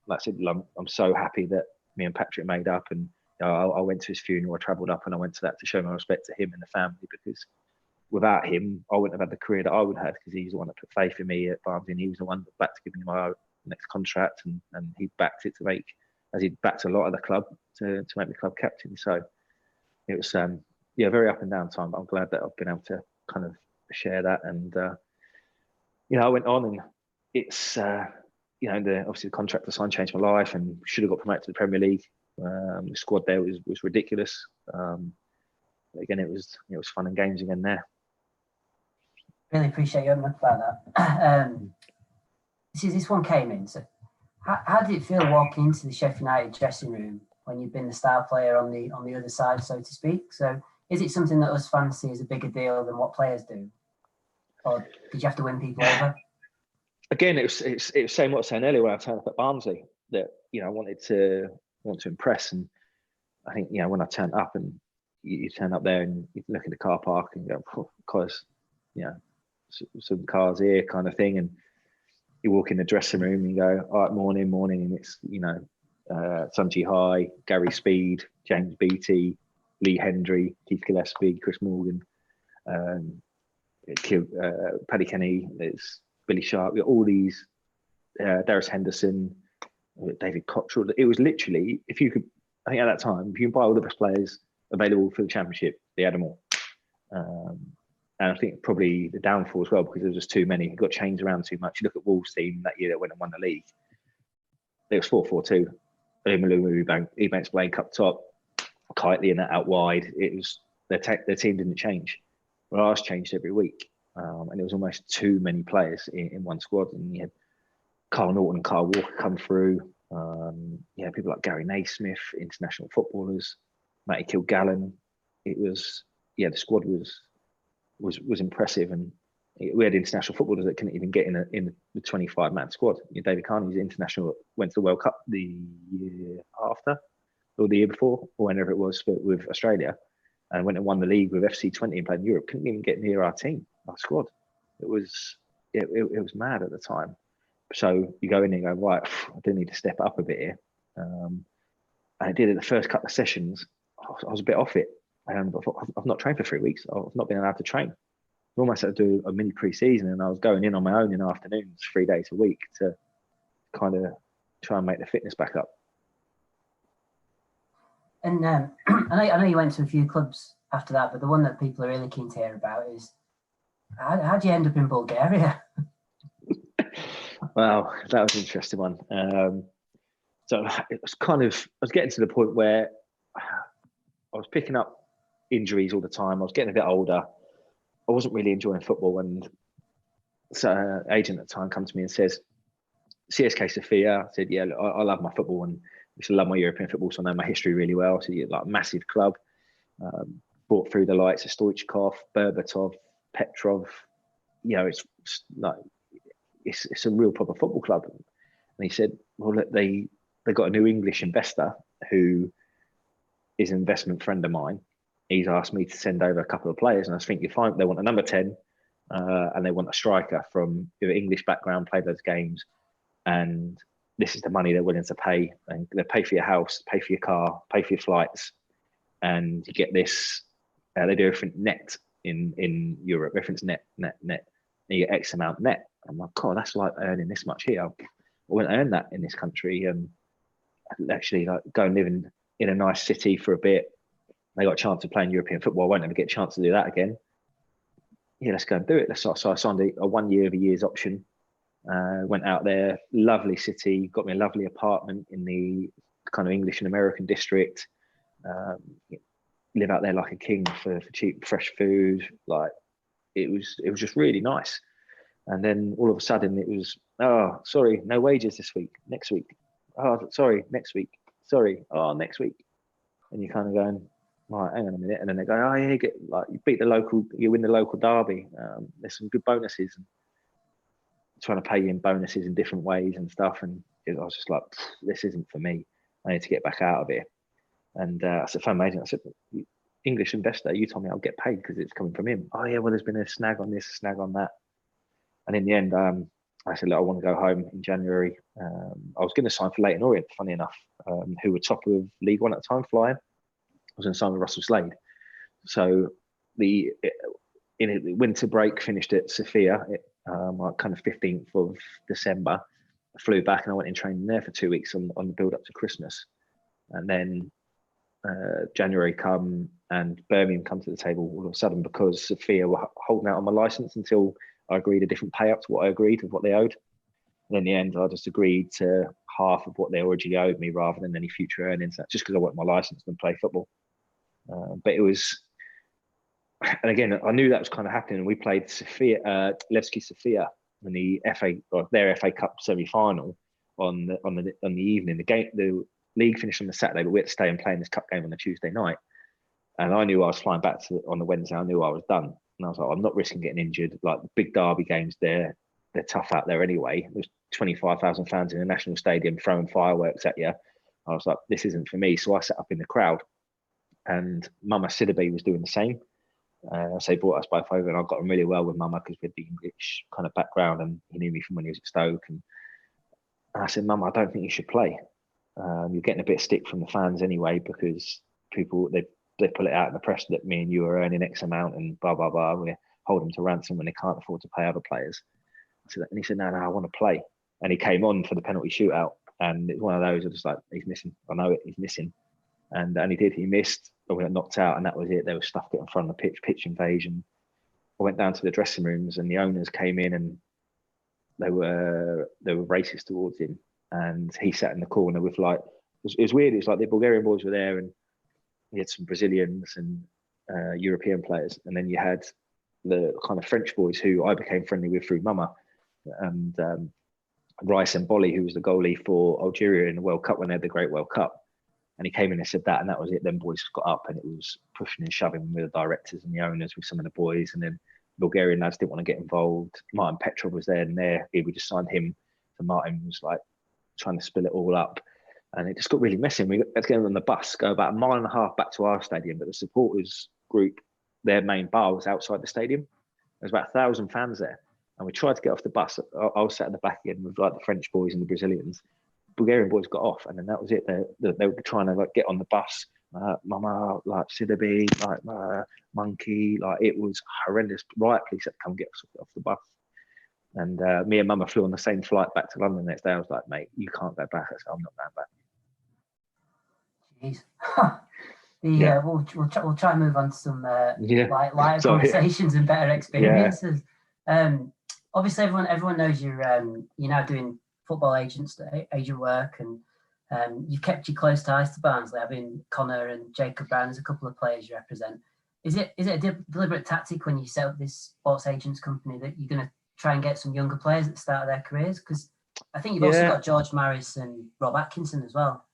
Like I said, I'm so happy that me and Patrick made up, and I went to his funeral. I travelled up, and I went to that to show my respect to him and the family, because without him, I wouldn't have had the career that I would have had, because he's the one that put faith in me at Barnsley, and he was the one that backed to give me my next contract, and he backed it to make, as he backed a lot of the club to make the club captain. So it was very up and down time, but I'm glad that I've been able to kind of share that. And I went on, and it's obviously the contract I signed changed my life, and should have got promoted to the Premier League. The squad there was ridiculous. Again, it was fun and games again there. Really appreciate you opening up about that. This one came in. So, how did it feel walking into the Sheffield United dressing room when you've been the star player on the other side, so to speak? So, is it something that us fans see as a bigger deal than what players do, or did you have to win people over? Again, it was saying what I was saying earlier when I turned up at Barnsley, that I wanted to impress, and I think when I turned up, and you turn up there and you look at the car park and go, because some cars here kind of thing, and you walk in the dressing room and you go, all right, morning, and it's Sunji High, Gary Speed, James Beattie, Lee Hendry, Keith Gillespie, Chris Morgan, Paddy Kenny, there's Billy Sharp, all these, Darius Henderson, David Cottrell. It was literally, I think at that time, if you can buy all the best players available for the Championship, they had them all. And I think probably the downfall as well, because there was just too many. It got changed around too much. You look at Wolves' team that year that went and won the league. It was 4-4-2. Ebanks playing up top, Kitely and that out wide. It was their team didn't change. Well, ours changed every week, and it was almost too many players in one squad. And you had Carl Norton and Carl Walker come through. People like Gary Naismith, international footballers, Matty Kilgallen. It was the squad was impressive, and we had international footballers that couldn't even get in the 25-man squad. David Carney's international, went to the World Cup the year after, or the year before, or whenever it was with Australia, and went and won the league with FC20 and played in Europe. Couldn't even get near our team, our squad. It was mad at the time. So you go in and go, right, I do need to step up a bit here. And I did it the first couple of sessions. I was a bit off it. I've not trained for 3 weeks. I've not been allowed to train. I almost had to do a mini pre-season, and I was going in on my own in the afternoons, 3 days a week, to kind of try and make the fitness back up. And I know you went to a few clubs after that, but the one that people are really keen to hear about is how do you end up in Bulgaria? Wow, that was an interesting one. So it was I was getting to the point where I was picking up injuries all the time. I was getting a bit older. I wasn't really enjoying football, and so an agent at the time comes to me and says, CSK Sofia. I said, yeah, look, I love my football, and I used to love my European football, so I know my history really well. So like a massive club, brought through the likes of Stoichkov, Berbatov, Petrov. It's a real proper football club. And he said, well, look, they got a new English investor who is an investment friend of mine. He's asked me to send over a couple of players, and I think you find they want a number 10, and they want a striker from English background, played those games, and this is the money they're willing to pay. And they pay for your house, pay for your car, pay for your flights, and you get this. They do everything net in Europe. Everything's net. And you get X amount net. I'm like, God, that's like earning this much here. I wouldn't earn that in this country. Actually, like go and live in a nice city for a bit. They got a chance to play in European football. I won't ever get a chance to do that again. Yeah, let's go and do it. So I signed a 1 year of a year's option. Went out there, lovely city, got me a lovely apartment in the kind of English and American district. Live out there like a king for cheap, fresh food. Like it was just really nice. And then all of a sudden it was, oh, sorry, no wages this week, next week. Oh, sorry, next week. Sorry, oh, next week. And you're kind of going, right, hang on a minute. And then they go, oh, yeah, you beat the local, you win the local derby. There's some good bonuses. And trying to pay you in bonuses in different ways and stuff. And I was just like, this isn't for me. I need to get back out of here. And I said, phone my agent, I said, English investor, you told me I'll get paid because it's coming from him. Oh, yeah, well, there's been a snag on this, a snag on that. And in the end, I said, look, I want to go home in January. I was going to sign for Leyton Orient, funny enough, who were top of League One at the time, flying. I was going to sign with Russell Slade. So in a winter break, finished at Sofia, like kind of 15th of December. I flew back and I went in training there for 2 weeks on the build up to Christmas. And then January come and Birmingham come to the table all of a sudden because Sofia were holding out on my license until I agreed a different payout to what I agreed of what they owed. And in the end, I just agreed to half of what they already owed me rather than any future earnings. That's just because I want my license and play football. But it was, and again, I knew that was kind of happening. We played Sofia, Levski Sofia in the their FA Cup semi-final on the evening. The league finished on the Saturday, but we had to stay and play in this cup game on the Tuesday night. And I knew I was flying back on the Wednesday. I knew I was done. And I was like, I'm not risking getting injured. Like the big derby games, they're tough out there anyway. There's 25,000 fans in the National Stadium throwing fireworks at you. I was like, this isn't for me. So I sat up in the crowd, and Mama Sidibe was doing the same. So he brought us both over, and I got on really well with Mama because we had the English kind of background, and he knew me from when he was at Stoke. And I said, Mama, I don't think you should play. You're getting a bit of stick from the fans anyway because people they pull it out in the press that me and you are earning X amount and blah blah blah. We hold them to ransom when they can't afford to pay other players. And he said, no, I want to play. And he came on for the penalty shootout, and it's one of those. I was like, he's missing. I know it. He's missing. And he did. He missed. But we got knocked out, and that was it. There was stuff getting in front of the pitch invasion. I went down to the dressing rooms, and the owners came in, and they were racist towards him. And he sat in the corner with like, it was weird. It was like the Bulgarian boys were there, and you had some Brazilians and European players, and then you had the kind of French boys who I became friendly with through Mama, and Rice and Bolly, who was the goalie for Algeria in the World Cup when they had the Great World Cup. And he came in and said that, and that was it. Then boys got up, and it was pushing and shoving with the directors and the owners with some of the boys. And then Bulgarian lads didn't want to get involved. Martin Petrov was there, and we just signed him. So Martin was like trying to spill it all up. And it just got really messy. We had to get on the bus, go about 1.5 miles back to our stadium. But the supporters group, their main bar was outside the stadium. There was about 1,000 fans there. And we tried to get off the bus. I was sat at the back again with like the French boys and the Brazilians. Bulgarian boys got off, and then that was it. They were trying to like get on the bus. Mama, like Sidibe, like Monkey, like it was horrendous. Rightly said, come get us off the bus. And me and Mama flew on the same flight back to London the next day. I was like, mate, you can't go back. I said, I'm not going back. Jeez. We'll try and move on to some lighter conversations and better experiences. Yeah. Obviously, everyone knows you're now doing football agent work, and you've kept your close ties to Barnsley, having Connor and Jacob Brown as a couple of players you represent. Is it a deliberate tactic when you set up this sports agents company that you're going to try and get some younger players at the start of their careers? Because I think you've also got George Maris and Rob Atkinson as well.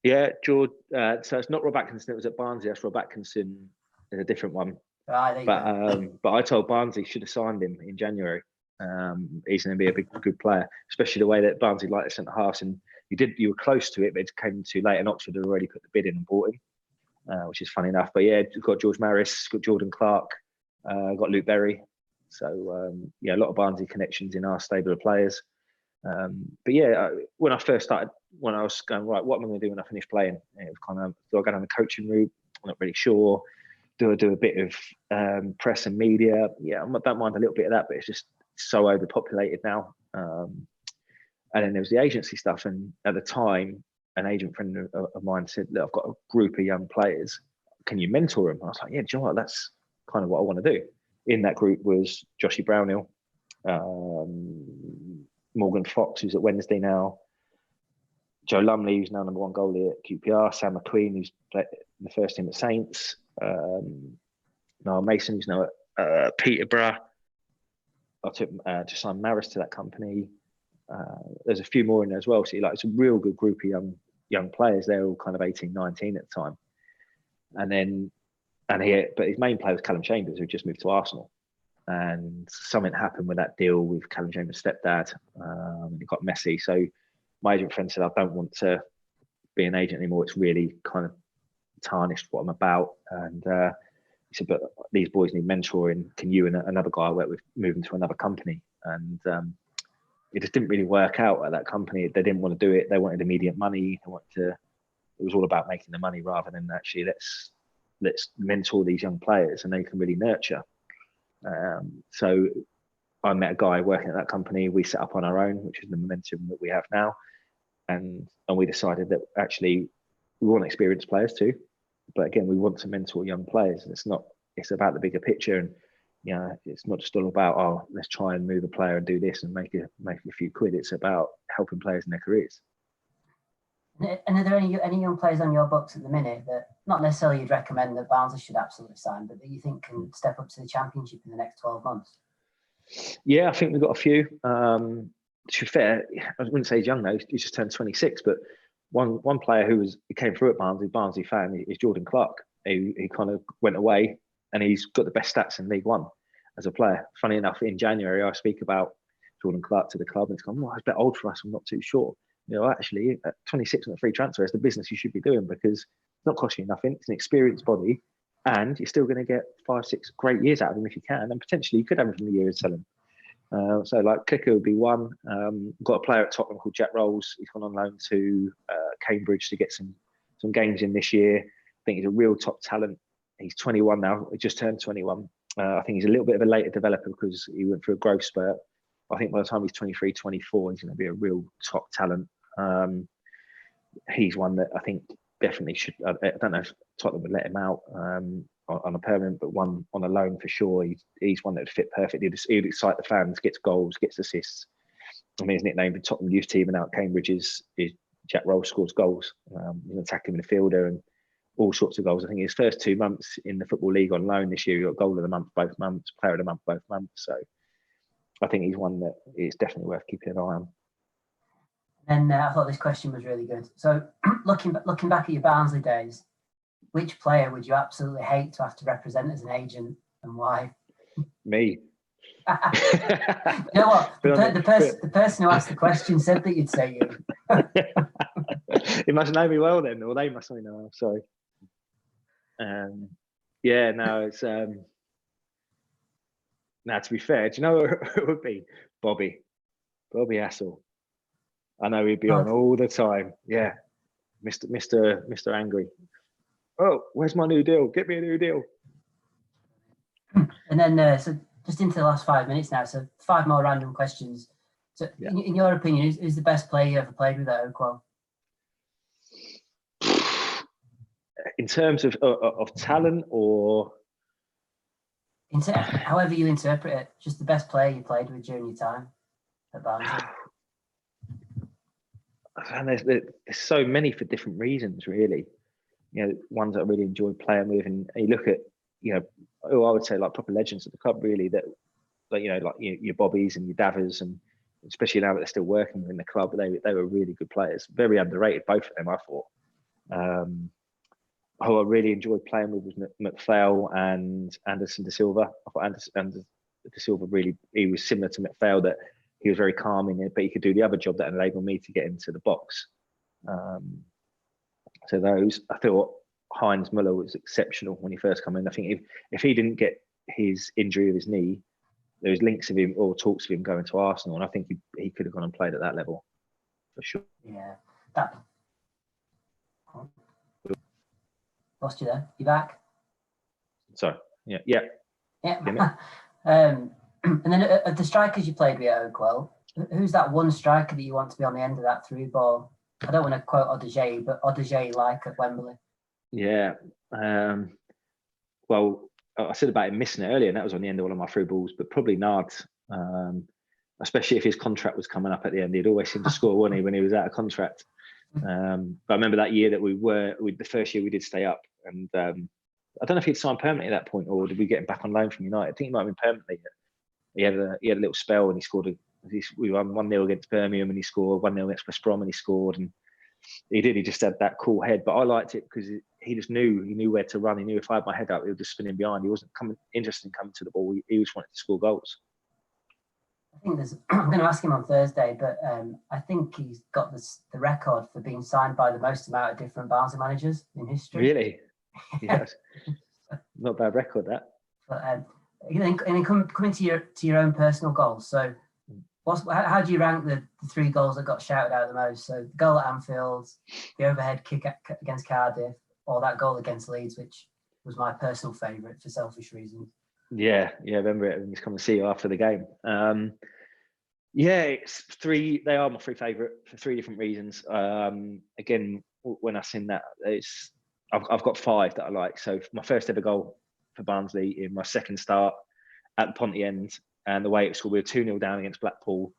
Yeah, George. So it's not Rob Atkinson. It was at Barnsley. That's Rob Atkinson is a different one. Right, but I told Barnsley should have signed him in January. He's going to be a good player, especially the way that Barnsley liked the centre halves. And you were close to it, but it came too late. And Oxford had already put the bid in and bought him, which is funny enough. But yeah, we've got George Maris, got Jordan Clark, got Luke Berry. So a lot of Barnsley connections in our stable of players. But yeah, when I first started, when I was going, right, what am I going to do when I finish playing? It was kind of, do I go down the coaching route? I'm not really sure. Do I do a bit of press and media? Yeah, I don't mind a little bit of that, but it's just so overpopulated now. And then there was the agency stuff. And at the time, an agent friend of mine said, look, I've got a group of young players. Can you mentor them? I was like, yeah, do you know what? That's kind of what I want to do. In that group was Joshy Brownhill, Morgan Fox, who's at Wednesday now, Joe Lumley, who's now #1 goalie at QPR, Sam McQueen, who's played in the first team at Saints, Niall Mason, who's now at Peterborough, I took just signed Maris to that company. There's a few more in there as well. So it's a real good group of young players. They're all kind of 18, 19 at the time. But his main player was Callum Chambers, who just moved to Arsenal. And something happened with that deal with Callum Chambers' stepdad. It got messy. So my agent friend said, I don't want to be an agent anymore. It's really kind of tarnished what I'm about. And he said, but these boys need mentoring. Can you and another guy I work with move into another company? And it just didn't really work out at that company. They didn't want to do it. They wanted immediate money. It was all about making the money rather than actually let's mentor these young players and they can really nurture. So I met a guy working at that company. We set up on our own, which is the momentum that we have now. And we decided that actually we want experienced players too. But again, we want to mentor young players. It's about the bigger picture. And, it's not just all about, let's try and move a player and do this and make a few quid. It's about helping players in their careers. And are there any young players on your books at the minute that not necessarily you'd recommend that Barnsley should absolutely sign, but that you think can step up to the Championship in the next 12 months? Yeah, I think we've got a few. To be fair, I wouldn't say he's young though. He's just turned 26. But one player who came through at Barnsley fan, is Jordan Clark. He kind of went away, and he's got the best stats in League One as a player. Funny enough, in January I speak about Jordan Clark to the club, and it's gone, it's a bit old for us. I'm not too sure. Actually, at 26 on a free transfer is the business you should be doing because it's not costing you nothing. It's an experienced body, and you're still going to get 5-6 great years out of him if you can, and potentially you could have him from the year and sell him. So like Clicker would be one. Got a player at Tottenham called Jack Rolls. He's gone on loan to Cambridge to get some games in this year. I think he's a real top talent. He's 21 now. He just turned 21. I think he's a little bit of a later developer because he went through a growth spurt. I think by the time he's 23, 24, he's going to be a real top talent. He's one that I think definitely should. I don't know if Tottenham would let him out on a permanent, but one on a loan for sure. He's one that would fit perfectly. He'd excite the fans, gets goals, gets assists. I mean, his nickname for Tottenham youth team and out at Cambridge is Jack Roll scores goals. He's an attacking midfielder and all sorts of goals. I think his first 2 months in the Football League on loan this year, he got goal of the month both months, player of the month both months. So I think he's one that is definitely worth keeping an eye on. And I thought this question was really good. So looking back at your Barnsley days, which player would you absolutely hate to have to represent as an agent and why? Me. You know what? The person who asked the question said that you'd say you. He must know me well then, or they must know me well. Sorry. It's now to be fair, do you know who it would be? Bobby Hassel. I know he'd be on all the time. Yeah, Mr. Angry. Oh, where's my new deal? Get me a new deal. And then, so just into the last 5 minutes now. So 5 more random questions. So, yeah. In your opinion, who's the best player you ever played with at Oakwell? In terms of talent, or however you interpret it, just the best player you played with during your time at Barnsley. And there's so many for different reasons, really. Ones that I really enjoyed playing with, and you look at, I would say like proper legends of the club, really. That, like your Bobbies and your Davers, and especially now that they're still working in the club, they were really good players. Very underrated, both of them, I thought. Who I really enjoyed playing with was MacPhail and Anderson De Silva. I thought Anderson De Silva he was similar to MacPhail, that he was very calm in it, but he could do the other job that enabled me to get into the box. So those, I thought Heinz Muller was exceptional when he first came in. I think if he didn't get his injury of his knee, there was links of him or talks of him going to Arsenal, and I think he could have gone and played at that level for sure. Yeah. Lost you there. You back? Sorry. Yeah. And then of the strikers you played with at Oakwell, who's that one striker that you want to be on the end of that through ball? I don't want to quote Odegay, but Odegay like at Wembley. Yeah. Well, I said about him missing it earlier, and that was on the end of one of my through balls, but probably Nard, especially if his contract was coming up at the end. He'd always seem to score, wouldn't he, when he was out of contract. But I remember that year that the first year we did stay up, and I don't know if he'd signed permanently at that point, or did we get him back on loan from United? I think he might have been permanently he had a little spell and he scored. We won 1-0 against Birmingham and he scored, 1-0 against West Brom and he scored, and he just had that cool head. But I liked it because he just knew where to run. He knew if I had my head up, he would just spin in behind. He wasn't interested in coming to the ball. He just wanted to score goals. I think I'm going to ask him on Thursday, but I think he's got the record for being signed by the most amount of different Barnsley managers in history. Really? Yes. Not a bad record, that. But and then coming to your own personal goals. So, how do you rank the 3 goals that got shouted out the most? So, the goal at Anfield, the overhead kick against Cardiff, or that goal against Leeds, which was my personal favourite for selfish reasons. Yeah, I remember it. He's come to see you after the game. It's 3. They are my 3 favourite for 3 different reasons. Again, when I seen that, I've got 5 that I like. So my first ever goal for Barnsley in my second start at the Ponty End, and the way it was scored, we were 2-0 down against Blackpool,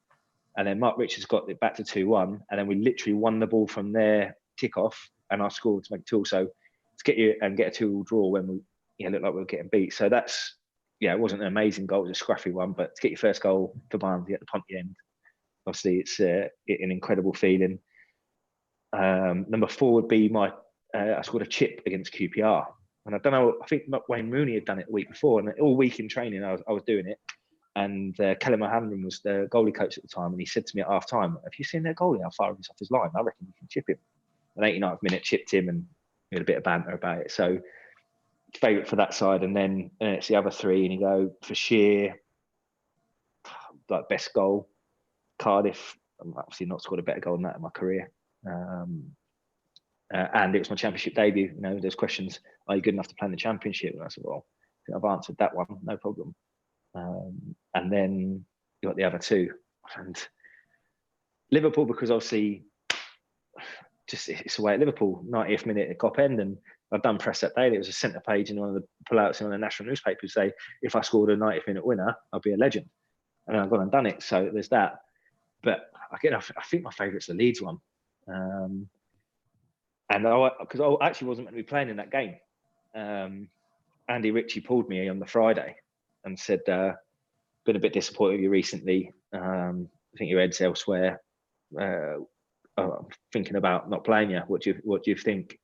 and then Mark Richards got it back to 2-1, and then we literally won the ball from their kickoff, and I scored to make 2. So to get a 2-2 draw when we looked like we were getting beat. So that's. Yeah, it wasn't an amazing goal. It was a scruffy one, but to get your first goal for Barnsley at the Ponty End, obviously it's an incredible feeling. Number 4 would be I scored a chip against QPR. And I don't know, I think Wayne Rooney had done it the week before, and all week in training I was doing it. And Callum O'Hanlon was the goalie coach at the time, and he said to me at half time, "Have you seen their goalie, how far he's off his line? I reckon you can chip him." An 89th minute chipped him, and we had a bit of banter about it. So favourite for that side, and then it's the other 3, and you go for sheer like best goal, Cardiff. I'm obviously not scored a better goal than that in my career, and it was my championship debut. There's questions: are you good enough to play in the championship? And I said, well, I think I've answered that one, no problem. And then you got the other 2, and Liverpool, because obviously just it's away at Liverpool, 90th minute at Cop End, and I've done press that day. It was a centre page in one of the pullouts in one of the national newspapers say, if I scored a 90th minute winner, I'll be a legend. And I've gone and done it. So there's that. But again, I think my favourite's the Leeds one. And because I actually wasn't meant to be playing in that game. Andy Ritchie pulled me on the Friday and said, been a bit disappointed with you recently. I think your head's elsewhere. I'm thinking about not playing you. What do you think?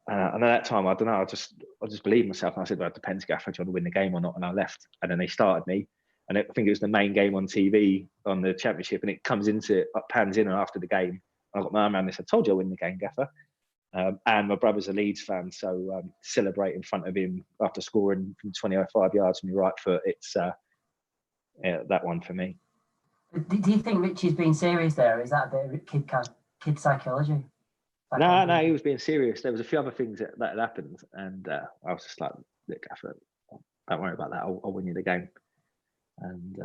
And at that time, I don't know. I just believed myself, and I said, "Well, it depends, Gaffer, do you want to win the game or not?" And I left, and then they started me, and I think it was the main game on TV on the championship, and it pans in after the game. I got my arm around this. I told you I win the game, Gaffer. And my brother's a Leeds fan, so celebrate in front of him after scoring from 25 yards from your right foot. It's that one for me. Do you think Richie's being serious there? Or is that a bit of kid psychology? No, he was being serious. There was a few other things that had happened, and I was just like, "Look, Gaffer, don't worry about that. I'll win you the game." And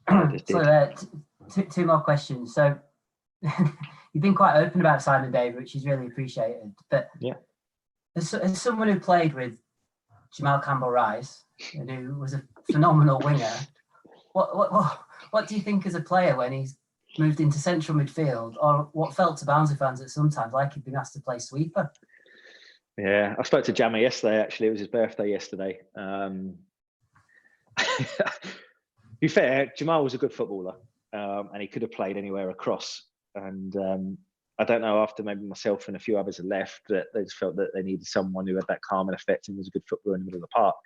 I just did. 2 more questions. So you've been quite open about Simon Davey, which is really appreciated. But yeah, as someone who played with Jamal Campbell-Rice, and who was a phenomenal winger, what do you think as a player when he's moved into central midfield, or what felt to Barnsley fans at sometimes like he'd been asked to play sweeper? Yeah, I spoke to Jammer yesterday. Actually, it was his birthday yesterday. To be fair, Jamal was a good footballer, and he could have played anywhere across. And I don't know, after maybe myself and a few others had left, that they just felt that they needed someone who had that calming effect and was a good footballer in the middle of the park.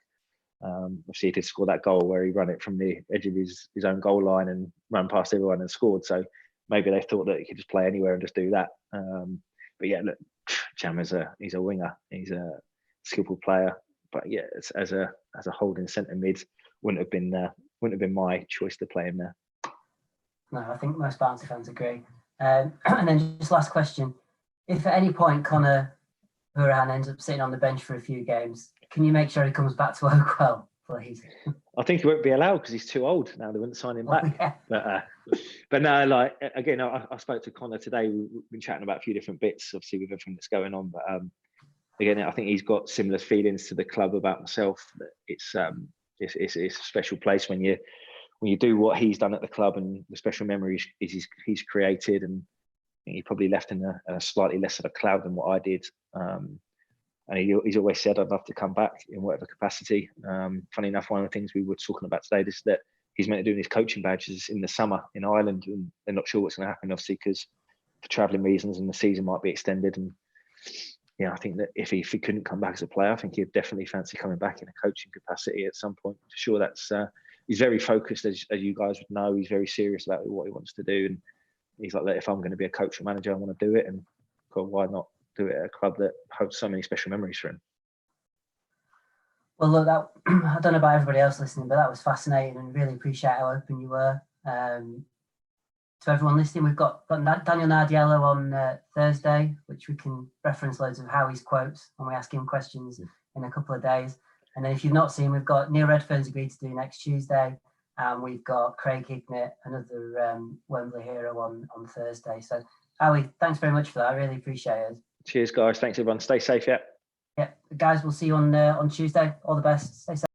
Obviously, he did score that goal where he ran it from the edge of his own goal line and ran past everyone and scored. So maybe they thought that he could just play anywhere and just do that. But yeah, look, Jam he's a winger. He's a skillful player. But yeah, as a holding centre mid, wouldn't have been my choice to play him there. No, I think most Barnsley fans agree. And then just last question: if at any point Conor Hourihane ends up sitting on the bench for a few games, can you make sure he comes back to Oakwell, please? I think he won't be allowed because he's too old now. They wouldn't sign him back. Yeah. But no, like again, I spoke to Conor today. We've been chatting about a few different bits, obviously with everything that's going on. But again, I think he's got similar feelings to the club about myself. That it's a special place when you do what he's done at the club, and the special memories he's created, and I think he probably left in a slightly less of a cloud than what I did. And he's always said, I'd love to come back in whatever capacity. Funny enough, one of the things we were talking about today is that he's meant to do his coaching badges in the summer in Ireland, and they're not sure what's going to happen, obviously, because for travelling reasons, and the season might be extended. And I think that if he couldn't come back as a player, I think he'd definitely fancy coming back in a coaching capacity at some point. For sure, that's he's very focused, as you guys would know. He's very serious about what he wants to do, and he's like, if I'm going to be a coach or manager, I want to do it, and God, why not do it at a club that holds so many special memories for him? Well, look, I don't know about everybody else listening, but that was fascinating, and really appreciate how open you were. To everyone listening, we've got Daniel Nardiello on Thursday, which we can reference loads of Howie's quotes when we ask him questions in a couple of days. And then if you've not seen, we've got Neil Redfearn's agreed to do next Tuesday, and we've got Craig Hignett, another Wembley hero, on Thursday. So Howie, thanks very much for that. I really appreciate it. Cheers, guys. Thanks, everyone. Stay safe. Yeah. Yeah, guys, we'll see you on Tuesday. All the best. Stay safe.